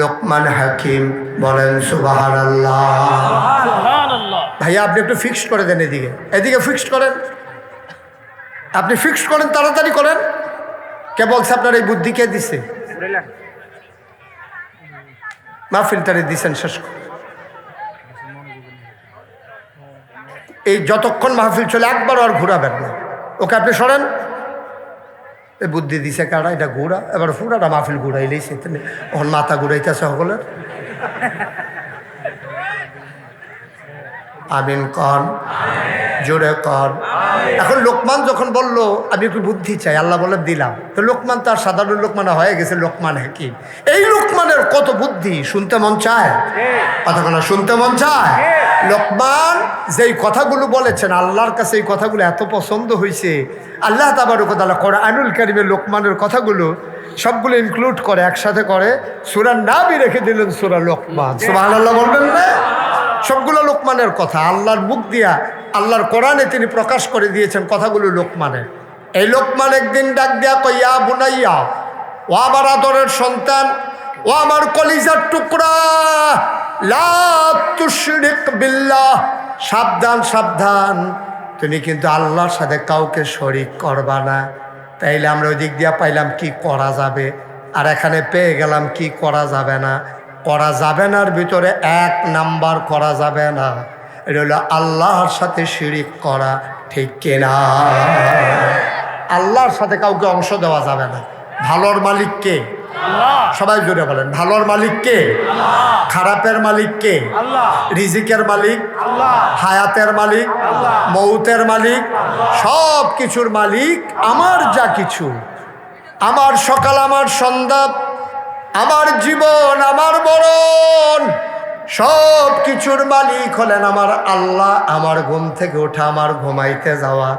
লোকমান হাকিম। বলেন সুবহানাল্লাহ। ভাইয়া আপনি একটু ফিক্সড করে দেন, এদিকে এদিকে ফিক্সড করেন, আপনি ফিক্সড করেন, তাড়াতাড়ি করেন। কে বলছে আপনার এই বুদ্ধি কে দিছে? মাহফিলটারে দিছেন শেষ করে। এই যতক্ষণ মাহফিল চলে একবার আর ঘুরাবেন না, ওকে আপনি সরেন। এই বুদ্ধি দিছে কারা? এটা ঘুরা, এবার পুরাটা মাহফিল ঘুরাইলেই সে ওখান মাথা ঘুরাইতেছে সকলের। আমিন কন, জোরে কন। এখন লোকমান যখন বলল আমি একটু বুদ্ধি চাই, আল্লাহ বলে দিলাম। তো লোকমান তার সাধারণ লোকমান হয়ে গেছে লোকমান হাকিম। এই লোকমানের কত বুদ্ধি, শুনতে মন চায়? কথাগুলো শুনতে মন চায়? লোকমান যেই কথাগুলো বলেছেন আল্লাহর কাছে এই কথাগুলো এত পছন্দ হয়েছে, আল্লাহ তাবারক ওয়া তাআলা কোরআনুল কারীমে লোকমানের কথাগুলো সবগুলো ইনক্লুড করে, একসাথে করে সূরা নামই রেখে দিলেন সূরা লোকমান। সুবহানাল্লাহ বলবেন না? সবগুলো লোকমানের কথা আল্লাহর মুখ দিয়া, আল্লাহর কোরআনে তিনি প্রকাশ করে দিয়েছেন কথাগুলো লোকমানের। এই লোকমান একদিন ডাক দিয়া কই, ইয়া বুনাইয়া, ও আমার আদরের সন্তান, ও আমার কলিজার টুকরা, লা তুশরিক বিল্লাহ, সাবধান সাবধান, তুমি কিন্তু আল্লাহর সাথে কাউকে শরিক করবা না। তাইলে আমরা ওই দিক দিয়া পাইলাম কি করা যাবে, আর এখানে পেয়ে গেলাম কি করা যাবে না। করা যাবে নার ভিতরে 1 নাম্বার করা যাবে না, এটা হলো আল্লাহর সাথে শিরিক করা। ঠিক কিনা? আল্লাহর সাথে কাউকে অংশ দেওয়া যাবে না। ভালোর মালিক কে? সবাই জোরে বলেন, ভালোর মালিক কে? খারাপের মালিক কে? রিজিকের মালিক, হায়াতের মালিক, মৌতের মালিক, সব কিছুর মালিক আমার। যা কিছু, আমার সকাল, আমার সন্ধ্যা, আমার জীবন, আমার মরণ, সব কিছুর মালিক হলেন আমার আল্লাহ। আমার ঘুম থেকে ওঠা, আমার ঘুমাইতে যাওয়া,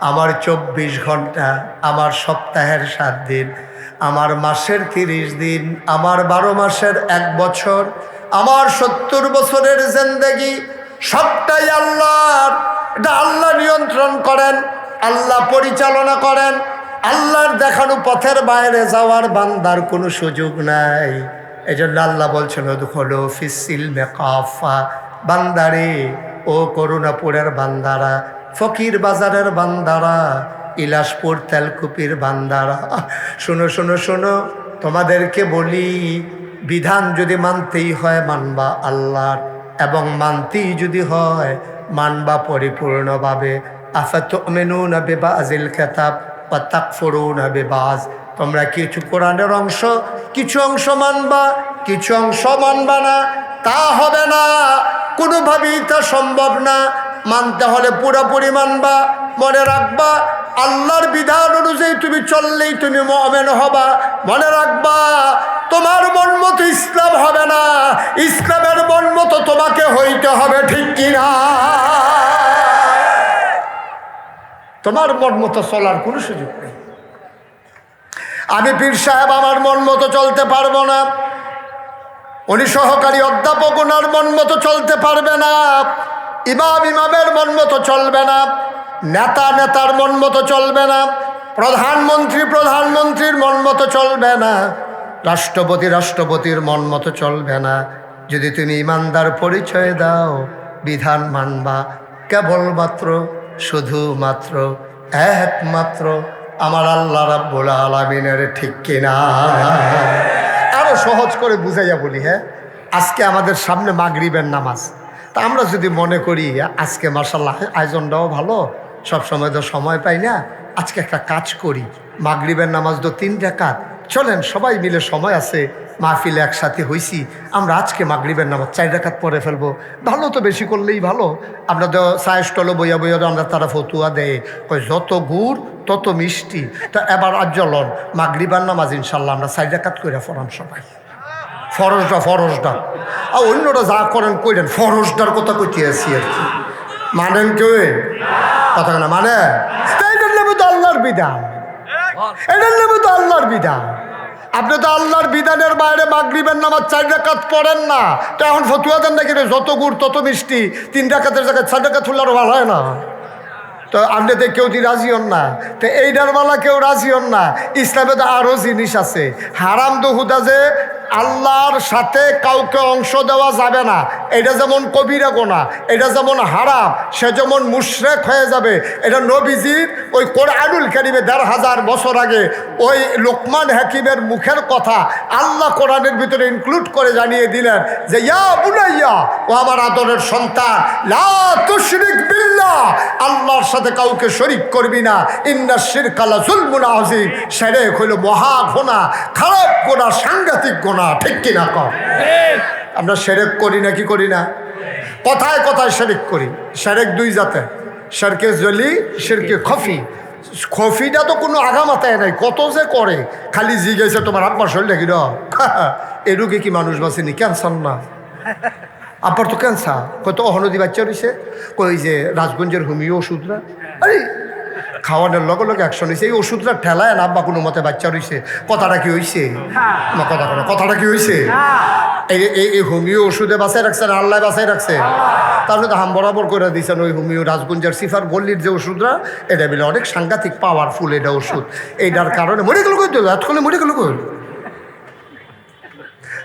আমার 24 ঘন্টা, আমার সপ্তাহের 7 দিন, আমার মাসের 30 দিন, আমার 12 মাসের 1 বছর, আমার 70 বছরের জিন্দেগি, সবটাই আল্লাহর। এটা আল্লাহ নিয়ন্ত্রণ করেন, আল্লাহ পরিচালনা করেন। আল্লাহর দেখানো পথের বাইরে যাওয়ার বান্দার কোনো সুযোগ নাই। এই জন্য আল্লাহ বলছেন ওদখুলু ফিস সিলমি কাফা, বান্দারে, ও করুণাপুরের বান্দারা, ফকির বাজারের বান্দারা, ইলাসপুর তেলকুপির বান্দারা, শোনো শোনো শোনো, তোমাদেরকে বলি, বিধান যদি মানতেই হয় মানবা আল্লাহর, এবং মানতেই যদি হয় মানবা পরিপূর্ণভাবে। আফাতুমিনুনা বিবাযিল কিতাব ওয়া তাকফুরুনা বিবায, তোমরা কিছু কোরআনের অংশ, কিছু অংশ মানবা, কিছু অংশ মানবা না। তা হবে না, কোনোভাবেই তা সম্ভব না। মানতে হলে পুরোপুরি মানবা। মনে রাখবা, আল্লাহর বিধান অনুযায়ী তুমি চললেই তুমি মুমিন হবা। মনে রাখবা, তোমার মন মতো ইসলাম হবে না, ইসলামের মন মতো তোমাকে হইতে হবে। ঠিক কিনা? তোমার মন মতো চলার কোনো সুযোগ নেই। আমি পীর সাহেব আমার মন মতো চলতে পারবো না, উনি সহকারী অধ্যাপক, ওনার মন মতো চলতে পারবে না, ইমাম ইমামের মন মতো চলবে না, নেতা নেতার মন মতো চলবে না, প্রধানমন্ত্রী প্রধানমন্ত্রীর মন মতো চলবে না, রাষ্ট্রপতি রাষ্ট্রপতির মন মতো চলবে না। যদি তুমি ইমানদার পরিচয় দাও, বিধান মানবা কেবলমাত্র, শুধুমাত্র, একমাত্র আমার আল্লাহ রাব্বুল আলামিনের। ঠিক কিনা? আরো সহজ করে বুঝাইয়া বলি, হ্যাঁ, আজকে আমাদের সামনে মাগরিবের নামাজ। তা আমরা যদি মনে করি আজকে মাশাআল্লাহ আয়োজনটাও ভালো, সব সময় তো সময় পাই না, আজকে একটা কাজ করি, মাগরিবের নামাজ তো 3 রাকাত, চলেন সবাই মিলে, সময় আছে, মাহফিলে একসাথে হইছি, আমরা আজকে মাগরিবের নামাজ 4 রাকাত পড়ে ফেলবো। ভালো তো, বেশি করলেই ভালো। আমরা তো চায়ের স্টলে বইয়া বইয়া আমরা তারা ফতুয়া দেয়, কই যত গুড় তত মিষ্টি। তা এবার আজ চলন মাগরিবের নামাজ ইনশাল্লাহ আমরা 4 রাকাত করে পড়ান সবাই। ফরজটা আর অন্যরা যা করেন কইরেন, ফরজটার কথা কইতে আছি আর কি। মানেন কেউ কথা না? মানে বিধান, এটার নামে তো আল্লাহর বিধান। আপনি তো আল্লাহর বিধানের বাইরে মাগরিবের নামাজ 4 রাকাত পড়েন না, তো এখন ফতুয়া দেন নাকি যত গুড় তত মিষ্টি, 3 রাকাতের জায়গায় 4 রাকাত হলে ভালো হয় না? তো আপনি তো কেউ রাজি হন না, তো এইটার বেলা কেউ রাজি হন না। ইসলামে তো আরও জিনিস আছে। হারাম তো হুদা যে আল্লাহর সাথে কাউকে অংশ দেওয়া যাবে না, এটা যেমন কবিরা গোনা, এটা যেমন হারাম, সে যেমন মুশরিক হয়ে যাবে। এটা নবীজির ওই কোরআনুল কারীমে 1500 বছর আগে ওই লোকমান হাকিমের মুখের কথা আল্লাহ কোরআনের ভিতরে ইনক্লুড করে জানিয়ে দিলেন যে ইয়া বুনাইয়া, ও আমার আদরের সন্তান, লা তুশরিক বিল্লাহ, আল্লাহর সাথে কাউকে শরীক করবি না। ইন্নাশ শিরকা লা যুলমুন আযীম, শিরক হলো মহা গুনাহ, খারাপ গুনাহ, সাংঘাতিক গুনাহ। ঠিক কিনা কর? আমরা শিরক করি না কি করি না? কথায় কথায় শিরক করি। শিরক 2 জাতের, শিরকে জলি, শিরকে খফি। খফিটা তো কোনো আগামাতায় নাই, কত যে করে। খালি জিজ্ঞেসে তোমার আব্বার শরীর দেখি এ রোগে কি মানুষ বাঁচেনি? ক্যান্সার না? আব্বার তো ক্যান্সার। কত অহনদী বাচ্চা রয়েছে, কই যে রাজগঞ্জের হোমিও ওষুধরা, আরে খাওয়ানোর লগে লগে অ্যাকশন হয়েছে। এই ওষুধটা ঠেলায় না আব্বা কোনো মতে বাচ্চা রয়েছে। কথাটা কি হয়েছে? কথাটা কি হয়েছে? এই হোমিও ওষুধে বাঁচাই রাখছে না আল্লাহ বাঁচাই রাখছে? তাহলে তো হাম বরাবর করে দিয়েছেন ওই হোমিও রাজগঞ্জের সিফার গল্লির যে ওষুধরা, এটা বলে অনেক সাংঘাতিক পাওয়ারফুল এটা ওষুধ। এইটার কারণে মরে গেল কই, এতক্ষণে মরে গেল কই।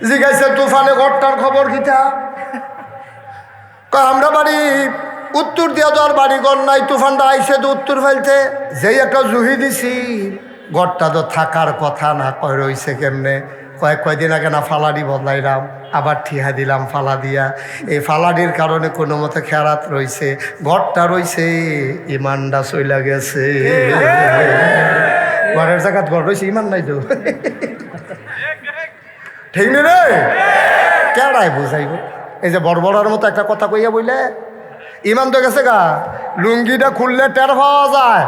জিজ্ঞাসা তুফানে ঘরটার খবর কিতা? আমরা বাড়ি উত্তর দিয়া তো আর বাড়িঘর নাই, তুফানটা আইসে তো উত্তর ফেলতে যেই একটা জুহি দিছি, ঘরটা তো থাকার কথা না। কয় রইছে কেমনে? কয়েকদিন আগে না ফালাডি বদলাইলাম, আবার ঠিহা দিলাম ফালা দিয়া। এই ফালাডির কারণে কোনো মতে খেরাত রইছে, ঘরটা রইছে, ইমানটা চইলা গেছে। ঘরের জায়গাত ঘর রয়েছে, ইমান নাই তো। ঠিক নেই রে? কেডায় বুঝাইব? এই যে বড়বড়ার মতো একটা কথা কইয়া বইলে ইমান তো গেছে গা। লুঙ্গিটা খুললে টের পাওয়া যায়,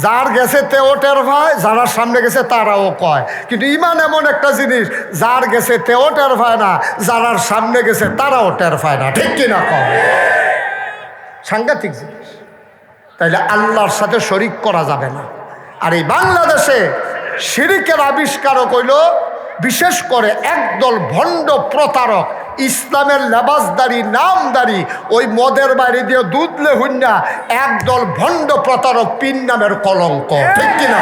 যার গেছে তেও টের পায়, যারা সামনে গেছে তারাও কয়। কিন্তু ইমান এমন একটা জিনিস, যার গেছে তেও টের পায় না, যারার সামনে গেছে তারাও টের পায় না। ঠিক কিনা কয়? সাংঘাতিক জিনিস। তাইলে আল্লাহর সাথে শরিক করা যাবে না। আর এই বাংলাদেশে শিরিকের আবিষ্কারক হইল বিশেষ করে একদল ভণ্ড প্রতারক, ইসলামের লেবাসদারি নামদারি, ওই মদের বাইরে দিয়ে দুধলে হুন্না একদল ভণ্ড প্রতারক, পিন নামের কলঙ্ক। ঠিক কিনা?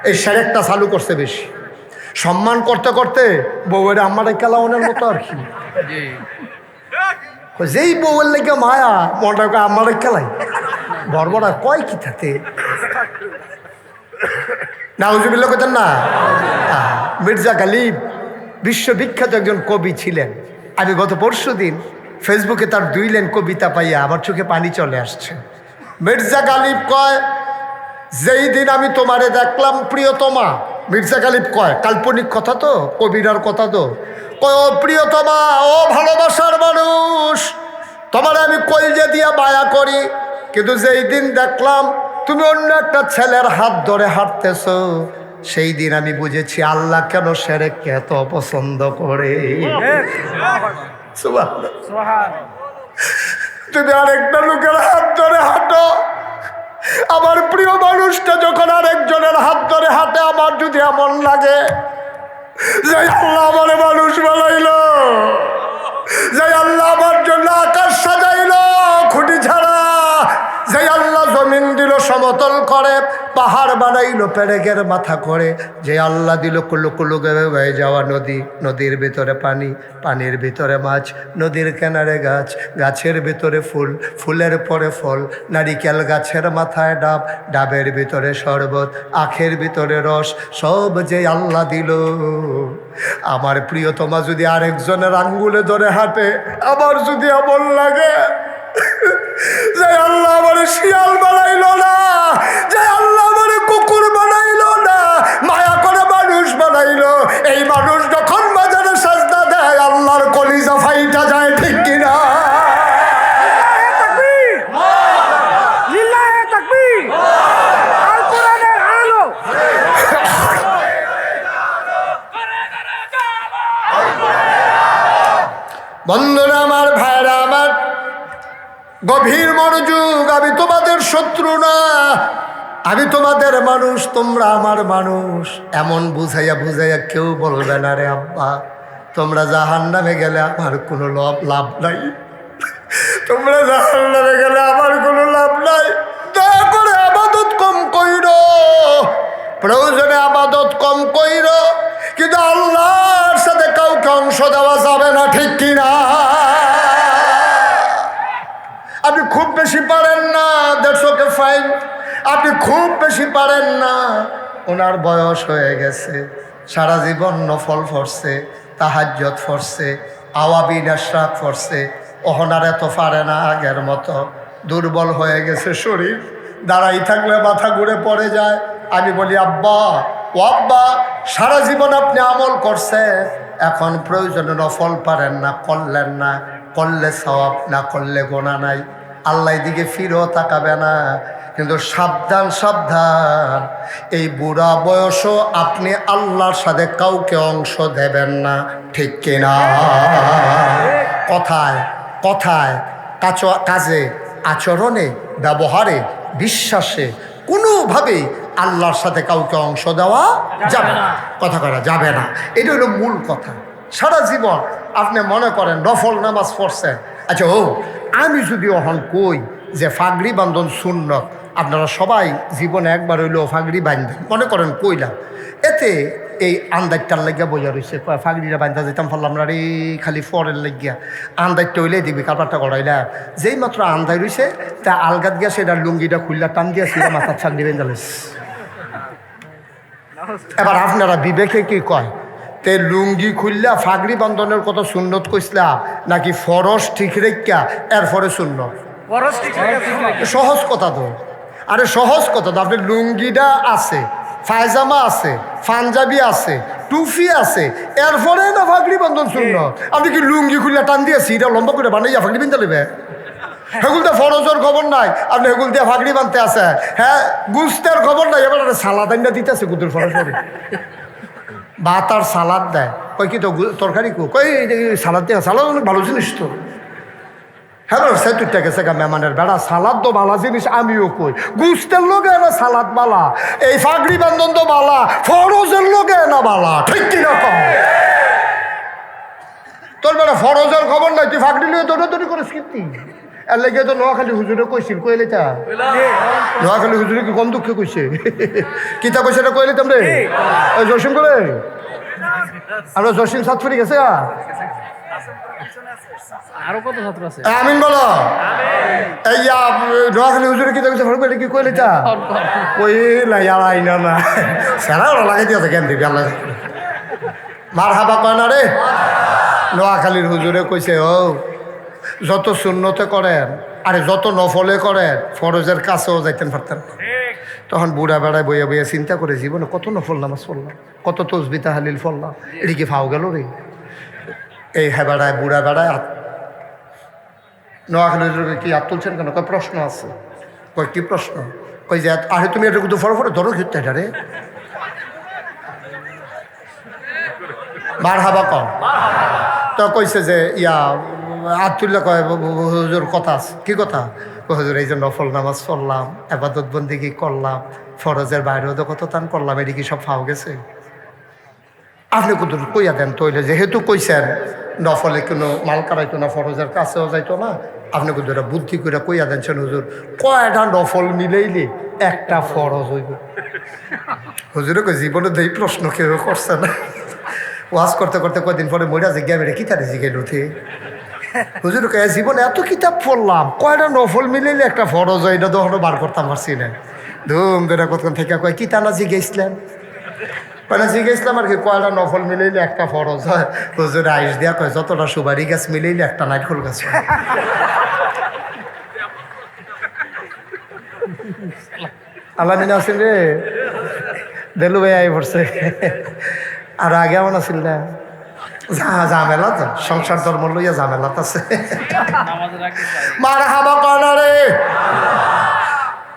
এই শিরকটা চালু করছে বেশি। সম্মান করতে করতে বউয়ের আমার কেলাওনের মতো আর কি, যেই বউয়ের লেগে মায়া মনটা আমার খেলাই বড়বড়া কয় কি থাকে নাউজুবিল্লাহ কইতেন না। মির্জা গালিব বিশ্ববিখ্যাত একজন কবি ছিলেন। আমি গত পরশুদিন ফেসবুকে তার 2 লাইন কবিতা পাইয়া আমার চোখে পানি চলে আসছে। মির্জা গালিব কয়, যেই দিন আমি তোমারে দেখলাম প্রিয়তমা। মির্জা গালিব কয়, কাল্পনিক কথা তো, কবিরার কথা তো, কয় ও প্রিয়তমা, ও ভালোবাসার মানুষ, তোমার আমি কলজে দিয়া মায়া করি, কিন্তু যেই দিন দেখলাম তুমি অন্য একটা ছেলের হাত ধরে হাঁটতেছ, সেই দিন আমি বুঝেছি আল্লাহ কেন শিরককে এত অপছন্দ করে। তুমি আরেকটা লোকের হাত ধরে হাঁটো, আমার প্রিয় মানুষটা যখন আরেকজনের হাত ধরে হাঁটে, আমার যদি এমন লাগে যে আল্লাহ আমার মানুষ বানাইলো, যে আল্লাহ আমার জন্য আকাশ সাজাইলো খুঁটি ছাড়া, যে আল্লাহ জমিন দিল সমতল করে, পাহাড় বানাইলো পেরেকের মাথা করে, যে আল্লাহ দিল কুলু কুলু বয়ে যাওয়া নদী, নদীর ভিতরে পানি, পানির ভিতরে মাছ, নদীর কিনারে গাছ, গাছের ভিতরে ফুল, ফুলের পরে ফল, নারিকেল গাছের মাথায় ডাব, ডাবের ভিতরে শরবত, আখের ভিতরে রস, সব যে আল্লাহ দিল, আমার প্রিয়তমা যদি আরেকজনের আঙ্গুলে ধরে হাঁটে, আমার যদি এমন লাগে যে আল্লাহ আমার শিয়াল বানাইল না, যে আল্লাহ আমার কুকুর বানাইল না, মায়া করে মানুষ বানাইলো, এই মানুষ যখন বাজারে সাজদা দেয় আল্লাহর কলিজা ফাইটা যায়। ঠিক কিনা? বন্ধুরা আমার, ভাইরা আমার, গভীর মনোযোগ। আমি তোমাদের শত্রু না, আমি তোমাদের মানুষ, তোমরা আমার মানুষ, এমন বুঝাইয়া বুঝাইয়া কেউ বলবে না রে আব্বা তোমরা জাহান্নামে গেলে আমার কোনো লাভ নাই, তোমরা জাহান্নামে গেলে আমার কোনো লাভ নাই। দয়া করে আবাদত কম কইর, প্রয়োজনে আবাদত কম কইর, কিন্তু আল্লাহর সাথে কাউকে অংশ দেওয়া যাবে না, ঠিক কিনা? আপনি খুব বেশি পারেন না, দ্যাটস ওকে ফাইন। আপনি খুব বেশি পারেন না, ওনার বয়স হয়ে গেছে, সারা জীবন নফল পড়ছে, তাহাজ্জুদ পড়ছে, আওয়াবিন আশরাক পড়ছে, ওহনার এত পারে না, আগের মতো দুর্বল হয়ে গেছে শরীর, দাঁড়াই থাকলে মাথা ঘুরে পড়ে যায়। আমি বলি আব্বা, ও আব্বা, সারা জীবন আপনি আমল করছেন, এখন প্রয়োজনে নফল পারেন না, করলেন না, করলে সওয়াব, না করলে গোনা নাই, আল্লাহ দিকে ফিরেও তাকাবে না। কিন্তু সাবধান সাবধান, এই বুড়া বয়সও আপনি আল্লাহর সাথে কাউকে অংশ দেবেন না, ঠিক কিনা? কথায় কথায়, কাজে, আচরণে, ব্যবহারে, বিশ্বাসে কোনোভাবেই আল্লাহর সাথে কাউকে অংশ দেওয়া যাবে না, কথা করা যাবে না। এটা হলো মূল কথা। সারা জীবন আপনি মনে করেন নফল নামাজ পড়ছেন, আচ্ছা ও আমি যদি অহন কই যে ফাগড়ি বান্ধন সুন্নত, আপনারা সবাই জীবনে একবার হইলেও ফাগড়ি বান্ধেন, মনে করেন কইলাম, এতে এই আন্দাজটার লাগিয়া বোঝা রয়েছে, ফাগড়িটা বান্ধা যেতাম পারলাম না রে, খালি ফরের লাগিয়া আন্দাজটা হইলে দিবি কাপড়টা করাইলা, যেই মাত্র আন্দাই রয়েছে তা আলগাত গিয়া সেটা লুঙ্গিটা খুললা টান দিয়া সেটা মাথার ফাগড়ি বেঁধালিস। এবার আপনারা বিবেকে কি কয়, তে লুঙ্গি খুললা ফাগড়ি বন্ধনের কত সুন্নত কইসলা নাকি ফরজ ঠিক রেখা এরপরে সুন্নত? সহজ কথা তো, আরে সহজ কথা তো। আপনি লুঙ্গিটা আছে, পায়জামা আছে, পাঞ্জাবি আছে, টুপি আছে, এরপরে না ফাগড়ি বন্ধন সুন্নত। আপনি কি লুঙ্গি খুললা টান দিয়েছি এটা লম্বা করে বানাইয়া ফাগড়ি বানতে নেবে? হেগুলতে ফরজের খবর নাই, আপনি হেগুল দিয়ে ফাগড়ি বানতে আছে। হ্যাঁ, গুস্তের খবর নাই, এবার সালাদ আইনা দিতেছে গুদুর ফরজ করে ভাত আর সালাদ দেয়, কই কি তো তরকারি কই সালাদ দেয়, সালাদ অনেক ভালো জিনিস তো। হ্যাঁ সে তুইটা গেছে গা মেহমানের বেড়া, সালাদ তো বালা জিনিস, আমিও কই গুস্তের লোকে না সালাদ বালা, এই ফাগড়ি বান্ধন তো বালা, ফরজের লোকে না বালা, ঠিক কিরকম? তোর বেড়া ফরজের খবর নাই, তুই ফাগড়ি লিয়ে দৌড়াদৌড়ি করে স্কৃতি। এর লেগে তো নোয়াখালী হুজুরে কইছিল, কইলে তা নোয়াখালী হুজুরে কি কম দুঃখে কইছে, কিতা কইছে এটা কইলে তোমরে ওই জসিম করে আমরা জসিম সাতফুরি গেছে আরো কত ছাত্র আছে, আমিন বলো। এই নোয়াখালী হুজুরে কিতা কইছে ফরক কি কইলে তা কইলা ইয়ালাই না না সারা ওরা লাগাই দিয়েছে কেন দিবি আল্লাহ মার হাবা কয় না রে। নোয়াখালীর হুজুরে কইছে ও যত শূন্যতে করেন আরে যত নফলে করেন ফরজের কাছেও যাইতেন পারতেন। তখন বুড়া বেড়ায় বইয়া বইয়া চিন্তা করে জীবনে কত নফল নামাজ পড়লাম, কত তসবি তাহলিল পড়লাম, এটা কি ফাও গেল রে। এই হ্যাঁ বেড়ায় বুড়া বেড়ায় নোয়াখালী কি হাত তুলছেন কেন? কয় প্রশ্ন আছে। কয় কি প্রশ্ন? কই যে আরে তুমি এটা কিন্তু ফরো ফরো ধরো ঘিরতে এটা রে মার হাবা কম। তো কইছে যে আবদুল্লাহ কয় হুজুর কথা আছে। কি কথা? হুজুর এই যে নফল নামাজ পড়লাম, আবাদত বন্দেগী করলাম, ফরজের বাইরেও তো কত তান করলাম, এটি কি সব ফাও গেছে? আপনি কুদুর কইয়া দেন তৈলে, যেহেতু কইছেন নফলে কোনো মাল কারাইতো না, ফরজের কাছেও যাইতো না, আপনি কুদুরা বুদ্ধি করে কইয়া দেনছেন হুজুর কয়টা নফল মিলেইলে একটা ফরজ হইব। হুজুরে কই জীবনে এই প্রশ্ন কেউ করছে না। ওয়াজ করতে করতে কয়দিন পরে মইরা জিজ্ঞা বেড়ে কিতারে জিজ্ঞাইল উঠে হুজুর কয়ে জীবনে এত কিতাব পড়লাম, কয়টা নফল মিলাইলে একটা ফরজ হয়, এটা তখনও বার করতাম পারছি না। ধুম ধরে কতক্ষণ থেকে কয় কি টানা জিজ্ঞাসলাম, কয়টা জিজ্ঞাসলাম আর কি কয়টা নফল মিলাইলে একটা ফরজ হয়। হুজুর আইস দিয়া কয় যতটা সুবারি গাছ মিলাইলে একটা নাইটফুল গাছ হয়। আল্লাহ মিনা আসেন রে দেলু ভাই আই পড়ছে, আর আগে এমন আসিল না ঝামেলা তো, সংসার ধর্ম লইয়া ঝামেলা আছে। মার হাবা কয়না রে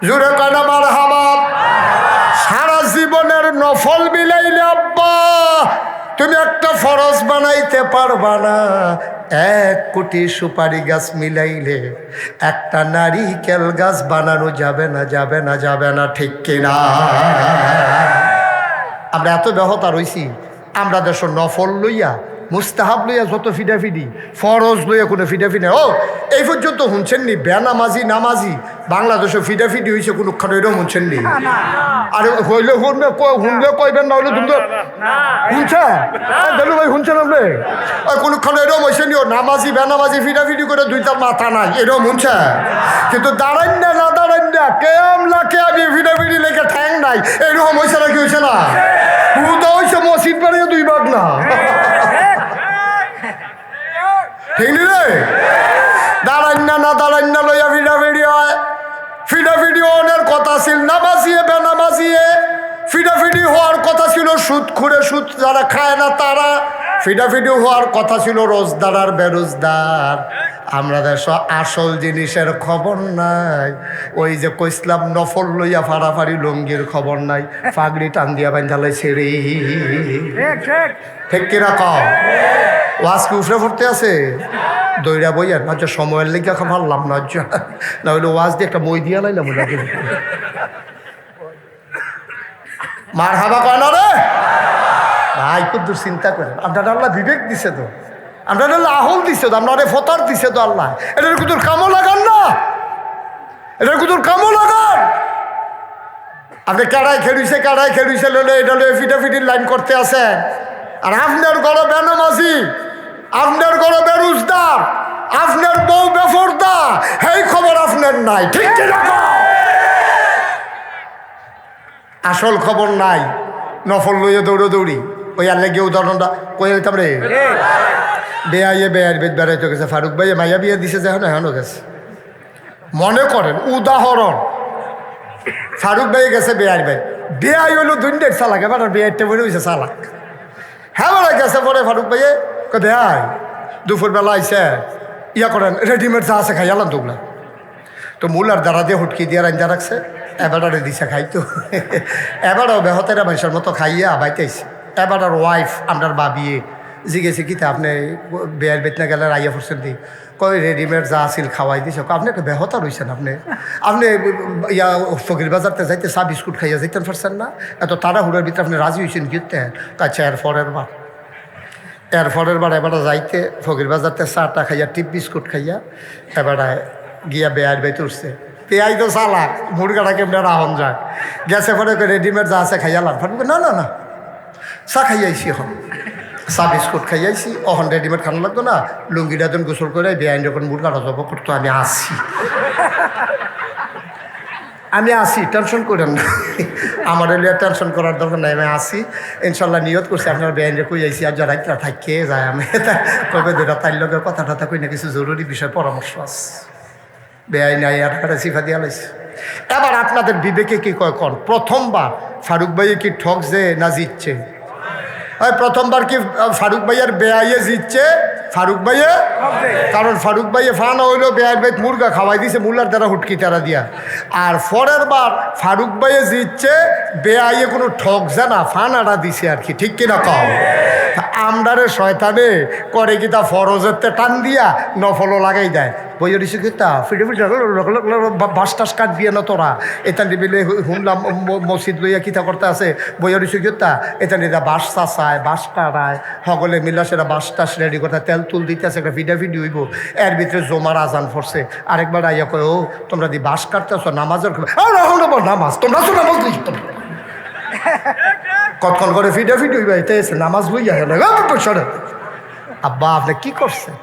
জুড়ে কয়না মার হাবা। সারা জীবনের নফল মিলাইলে আব্বা তুমি একটা ফরজ বানাইতে পারবা না। 1 কোটি সুপারি গাছ মিলাইলে একটা নারিকেল গাছ বানানো যাবে না, যাবে না, যাবে না, ঠিক কিনা? আমরা এত ব্যাহতা রইছি, আমরা দেশ নফল লইয়া মুস্তাহাব লইয়া যত ফিডাফিডি, ফরজ লইয়া কোনো ফিডাফিডি। ও এই পর্যন্ত শুনছেননি বেনামাজি নামাজি বাংলাদেশে ফিডাফিডি হয়েছে কোনোক্ষণ? এরকম শুনছেননি? আরে হইলে শুনবে, শুনলে কইবেন, না হইলে তুমি তো শুনছে দেলু ভাই, শুনছেন আপনি? ওই কোনোক্ষণ এরকম হয়েছে নি? ও নামাজি বেনামাজি ফিডাফিডি করে দুইটার মাথা নাই, এরকম শুনছে? কিন্তু দাঁড়ান না, না দাঁড়ান না, কেমলা কে আমি ফিডাফিডি লেগে ঠ্যাং নাই, এরকম হয়েছে নাকি? হয়েছে না? হুদা হয়েছে মসজিদ বানিয়ে 2 ভাগ না, ঠিক নি রে? দাঁড়ান না, না দাঁড়ান না লইয়া ফিডাফিডি হয়। ফিডাফিডি হওয়ার কথা ছিল নামাজিয়ে বেনামাজিয়ে, ফিডাফিডি হওয়ার কথা ছিল সুদ খুঁড়ে, সুদ যারা খায় না তারা, ফিডাফিডি হওয়ার কথা ছিল রোজদার আর বেরোজদার। আমরা দেশ আসল জিনিসের খবর নাই। ওই যে কইসলাম নফল লইয়া ফাড়াফাড়ি লঙ্গির খবর নাই, পাগড়ি টান দিয়া বান্ধালে ছেড়ে, ঠিক কিনা কও? ওয়াজ কি উফরে পড়তে আছে? দইরা বইয়া না, সময়ের লেগে ভাবলাম না, না হইলে ওয়াজ দিয়ে একটা মই দিয়া লাইলাম। মার হাবা কয় না রে ভাই, কত চিন্তা করেন। আপনার আল্লাহ বিবেক দিছে তো, আপনার আল্লাহ আহল দিছে তো, আপনার ফতার দিছে তো আল্লাহ। এটার কুতুর কামও লাগান না, এটার কুতুর কামও লাগান। আপনি কাড়াই খেলুইছে লইলে এটা লইয়ে ফিটাফিটির লাইন করতে আসেন। আর আপনার ঘরে বেনামাজি, আপনার ঘরে বেরুজদার, আপনার বউ বেফরদা, এই খবর আপনার নাই, ঠিক কিনা? আসল খবর নাই, নফল লইয়া দৌড়ি। ওই আল্লাহ গিয়ে উদাহরণটা কই দিতাম রে। বেআইয়ে বেআইয়ের বেদ বেড়াইতে গেছে, ফারুক ভাইয়ে মাইয়া বিয়ে দিছে, যে এখনো গেছে। মনে করেন উদাহরণ, ফারুক ভাই গেছে বেআই ভাই, বেআই হইলো 2 চালাক, এবার বেআইটা বলে হয়েছে চালাক। হ্যাঁ বেড়া গেছে পরে ফারুক ভাইয়ে বেআই দুপুরবেলা আইসে ইয়া করেন, রেডিমেড যা আছে খাই আলাম তোগুলা। তো মূলার দ্বারা দিয়ে হুটকি দিয়ে রাঞ্জা রাখছে, এবারে দিছে খাইতো। এবারও বেহতেরা ভাইসার মতো খাইয়া বাইতেছে। এবার আর ওয়াইফ আপনার বাবিয়ে জিগেছে কিতা আপনি বেয়ার বেতনা গেলে রাইয়া পড়ছেন দি, কই রেডিমেড যা আছিল খাওয়াই দিছে। আপনি একটা বেহতা রয়েছেন, আপনি ইয়া ফকির বাজারতে যাইতে চা বিস্কুট খাইয়া যাইতেন পারছেন না? এত তাড়াহুড়ার ভিতরে আপনি রাজি হয়েছেন গিয়েতেন? আচ্ছা এরপরের বার এবারে যাইতে ফকির বাজারতে চাটা খাইয়া টিপ বিস্কুট খাইয়া এবারে গিয়া বেয়ার বেতে উঠছে। পেঁয়াই তো চালাক, মুরগাটা কেমনে রাহন যায়। গেছে পরে রেডিমেড যা আছে খাইয়ালাম। না না না, চা খাইয়াইছি, এখন চা বিস্কুট খাইয়াইছি, অখন রেডিমেড খানো লাগতো না। লুঙ্গিটা যখন গোসল করে বেআইন যখন মুরগাটা জব করতো, আমি আসি, টেনশন করেন না। আমার এলিয়া টেনশন করার দরকার নাই, আমি আসি ইনশাল্লাহ। নিয়ত করছি আপনার বেআইনে কই আইসি, আর যারা একটা থাকতে যায় আমি কবে দুটা তাইর লোকের কথা টথা কই না, কিছু জরুরি বিষয় পরামর্শ আছে। বেআইন আই আর একটা সিফা দিয়া লাইছে। এবার আপনাদের বিবেকে কি কয় কর, প্রথমবার ফারুক ভাইয়ে কি ঠকছে না জিতছে? প্রথমবার কি ফারুক ভাইয়ের বেআইয়ে জিতছে? ফারুক ভাইয়ে, কারণ ফারুক ভাইয়ে ফান হইলো বেআইয়ের ভাই মুরগা খাওয়াই দিছে মুলার দ্বারা হুটকি তারা দিয়া। আর পরের বার ফারুক ভাইয়ে জিতছে, বেআইয়ে কোনো ঠকছে না, ফান আড়া দিছে আর কি, ঠিক কিনা কও? আমদারে শয়তানে করে কি তা ফরজের টান দিয়া নফলও লাগাই দেয়। বইয়ের ইস্যু কিতা ফিটে ফিটে বাস টাস কাট দিয়ে না তোরা এটা নিবিলে শুনলাম মসজিদ লইয়া কিতা করতে আছে। বইয়ের ইস্যু কিতা এটা নিয়ে বাস চাষায় বাস কাটায় সকলে মিলা সেটা বাস টাস রেডি করতে তেল তুল দিতে আছে, একটা ভিডিও হইব, এর ভিতরে জমার আজান পড়ছে। আরেকবার আইয়া কয় ও তোমরা দি বাস কাটতেছো নামাজের নামাজ তোমরা তো নামাজ লিখতো কতক্ষণ করে ভিডিও হইবাইতে এসে নামাজ লইয়া গেল। আব্বা আপনি কি করছেন?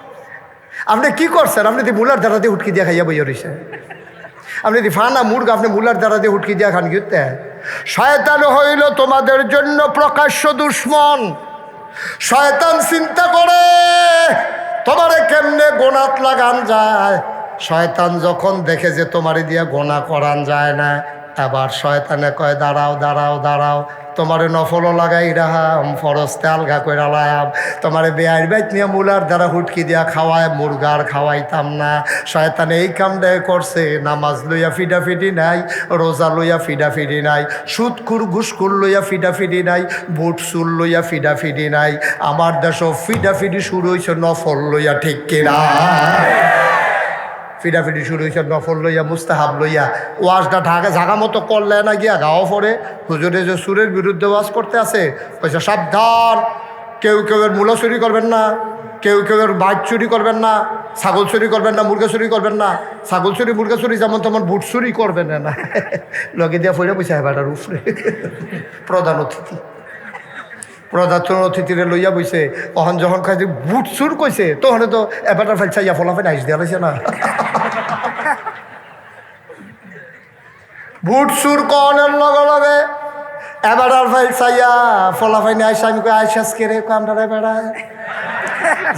আপনি কি করছেন? আপনি দি মুলার দ্বারা দিয়ে উঠকি দিয়া খাইয়া বইয়া রয়েছে। আপনি দি ফানা মুরগা আপনি মুলার দ্বারা দিয়ে উঠকি দিয়া খান গিয়ে। শয়তান হইল তোমাদের জন্য প্রকাশ্য দুশ্মন। শয়তান চিন্তা করে তোমারে কেমনে গোনাত লাগান যায়। শয়তান যখন দেখে যে তোমারে দিয়া গোনা করান যায় না, এবার শয়তানে কয় দাঁড়াও দাঁড়াও দাঁড়াও, তোমারে নফলও লাগাই রাহাম, ফরজতে আলগা কইরা লায়াম, তোমারে বেয়ার বাইত নিয়ে মুলার দ্বারা হুটকি দিয়া খাওয়ায়, মুরগার খাওয়াইতাম না। শয়তানে এই কামটাই করছে। নামাজ লইয়া ফিডাফিডি নাই, রোজা লইয়া ফিডাফিডি নাই, সুদখুর ঘুষখুর লইয়া ফিডাফিডি নাই, বুট চুল লইয়া ফিডাফিডি নাই। আমার দেশও ফিডাফিডি শুরু হয়েছে নফল লইয়া, ঠিক কিনা? ফিডাফিডি শুরু হয়েছে নফল লইয়া, মুস্তাহাব লইয়া। ওয়াজটা জাগা মতো করলে না গিয়া গাও পরে হুজুরে যে সুরের বিরুদ্ধে ওয়াজ করতে আছে, কইছে সাবধান, কেউ কেউ এর মূলা চুরি করবেন না, কেউ কেউ এর বাইক চুরি করবেন না, ছাগল চুরি করবেন না, মুরগা চুরি করবেন না। ছাগল চুরি মুরগা চুরি যেমন তেমন বুট চুরি করবেন না। লগে দিয়া ফইরা পয়সা হেবাটার উফরে প্রধান অতিথি, প্রধান অতিথিরে লইয়া বইছে। অহন যখন খাইছে বুট চুর কইছে, তখন তো এবারটার ফাইল চাইয়া ফলাফাই আইস দেওয়া রয়েছে না। বুট চুর কনের লগে লগে এবারটার ফাইল চাইয়া ফলাফাই নিয়ে আইসা, আমি কই আইসাস কে রে কামটারে বেড়ায়,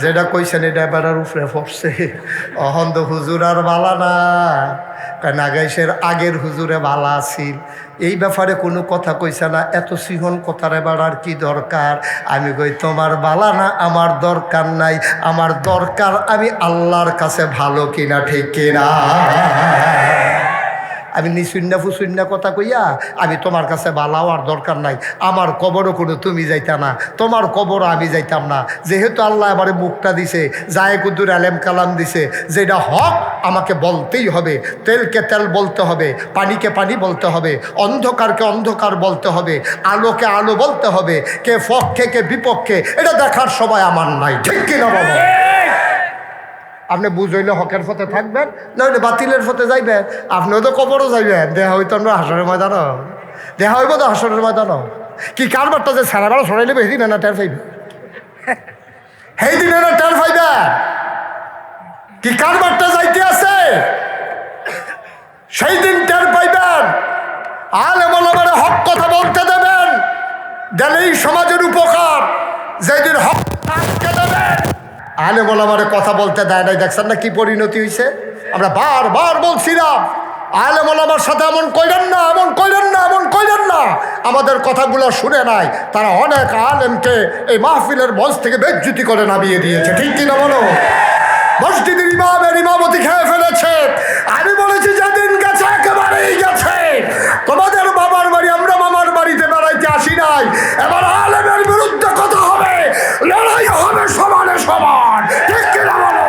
যেটা কইছেন এটা বেড়ার উপরে পড়ছে। অহন তো হুজুর আর বালা না, নাগাইশের আগের হুজুরে বালা আছিল। এই ব্যাপারে কোনো কথা কইছে না, এত সিহন কথারে বাড়ার কি দরকার? আমি কই তোমার বালা না, আমার দরকার নাই, আমার দরকার আমি আল্লাহর কাছে ভালো কিনা, ঠিক কিনা? আমি নিশুন্না ফুসুন্না কথা কইয়া আমি তোমার কাছে বালাও আর দরকার নাই, আমার কবরও কোনো তুমি যাইতা না, তোমার কবরও আমি যাইতাম না। যেহেতু আল্লাহ আমারে মুখটা দিছে, জায়ে কুদ্দুর আলেম কালাম দিছে, যেটা হক আমাকে বলতেই হবে। তেলকে তেল বলতে হবে, পানিকে পানি বলতে হবে, অন্ধকারকে অন্ধকার বলতে হবে, আলোকে আলো বলতে হবে। কে পক্ষে কে বিপক্ষে এটা দেখার সময় আমার নাই, ঠিক কিনা বলো? আপনি বুঝইলে হকের পথে থাকবেন, নাহলে বাতিলের পথে যাইবেন। আপনিও তো কবরও যাইবেন, দেহা হইতো আমরা হাসরের ময়দানও, দেহা হইব তো হাসরের ময়দানও। কি কারবারটা যে সারা বেলা সরাই নেবে, সেই দিন না টের পাইবে, সেই দিনে না টের পাইবে কি কারবারটা যাইতে আছে, সেই দিন টের পাইবেন। আলেম ওলামারে হক কথা বলতে দেবেন, দিলেই সমাজের উপকার। যেদিন হক আটকে দেবেন, আলেম ওলামারে কথা বলতে দেয় নাই, দেখছেন না কি পরিণতি হয়েছে? আমরা বারবার বলছিলাম আলেম ওলামার সাথে এমন কইলেন না, এমন কইলেন না, এমন কইলেন না। আমাদের কথাগুলো শুনে নাই, তারা অনেক আলেমকে এই মাহফিলের মঞ্চ থেকে বেজ্জুতি করে নামিয়ে দিয়েছে, ঠিক কিনা বলো? মসজিদের ইমামের ইমামতি খেয়ে ফেলেছে। আমি বলেছি যেদিন গেছে একেবারেই গেছে। তোমাদের বাবার বাড়ি, আমরা মামার বাড়িতে বেড়াইতে আসি নাই। এবার আলেমের বিরুদ্ধে কথা হবে, লড়াই হবে সমানে সমান, ঠিক কিনা বলো?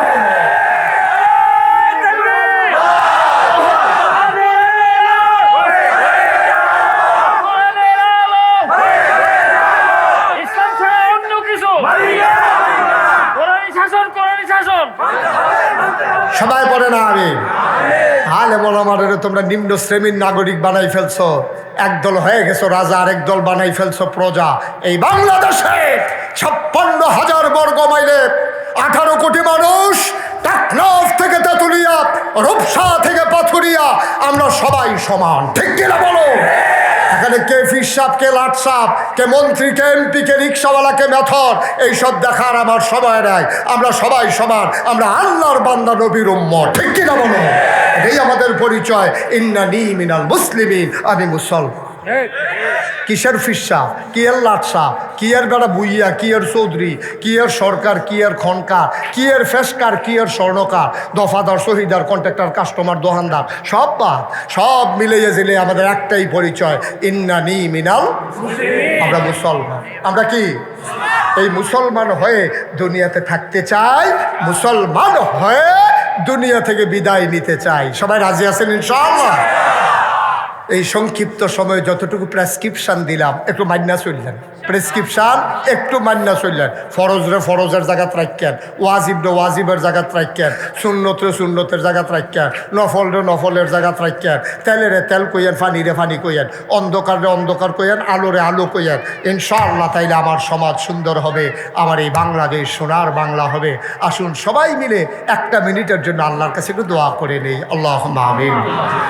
সবাই পড়ে না আমি আলেম ওলামাদের তোমরা নিম্ন শ্রেণীর নাগরিক বানাই ফেলছো, একদল হয়ে গেছো রাজা, আরেক দল বানাই ফেলছো প্রজা। এই বাংলাদেশে 56,000 বর্গ মাইলে 18 কোটি মানুষ, টেকনাফ থেকে তেঁতুলিয়া, রূপসা থেকে পাথুরিয়া, আমরা সবাই সমান, ঠিক কিনা বলো? এখানে কে ফির সাপ, কে লাট সাপ, কে মন্ত্রী, কে এমপি, কে রিক্সাওয়ালা, কে মেথর, এইসব দেখার আমার সময় নাই। আমরা সবাই সমান, আমরা আল্লাহর বান্দা, নবীর উম্মত, ঠিক কিনা বলো? এটাই আমাদের পরিচয়। ইন্নানি মিনাল মুসলিমিন, আমি মুসলমান। কিসের ফিরসা, কি এর লাটসা, কি এর বেড়া বুইয়া, কি এর চৌধুরী, কি এর সরকার, কি এর খনকার, কি এর ফেসকার, কি এর স্বর্ণকার, দফাদার, শহীদার, কন্ট্রাক্টর, কাস্টমার, দোকানদার, সব বাদ, সব মিলিয়ে জিলে আমাদের একটাই পরিচয়, ইন্নানি মিনাল, আমরা মুসলমান। আমরা কি এই মুসলমান হয়ে দুনিয়াতে থাকতে চাই, মুসলমান হয়ে দুনিয়া থেকে বিদায় নিতে চাই। সবাই রাজি আছেন ইনশাআল্লাহ? এই সংক্ষিপ্ত সময়ে যতটুকু প্রেসক্রিপশান দিলাম একটু মান্না চললেন, প্রেসক্রিপশান একটু মান্না চললেন। ফরজরে ফরজের জায়গাত রাখেন, ওয়াজিবরে ওয়াজিবের জায়গাত রাখেন, সুন্নতরে সুন্নতের জায়গাত রাখেন, নফলরে নফলের জায়গাত রাখেন, তেলেরে তেল কইয়েন, ফানিরে ফানি কইয়েন, অন্ধকারে অন্ধকার কইয়েন, আলোরে আলো কইয়েন। ইনশাআল্লাহ তাইলে আমার সমাজ সুন্দর হবে, আমার এই বাংলাদেশ সোনার বাংলা হবে। আসুন সবাই মিলে একটা মিনিটের জন্য আল্লাহর কাছে একটু দোয়া করে নেই। আল্লাহুম্মা আমিন।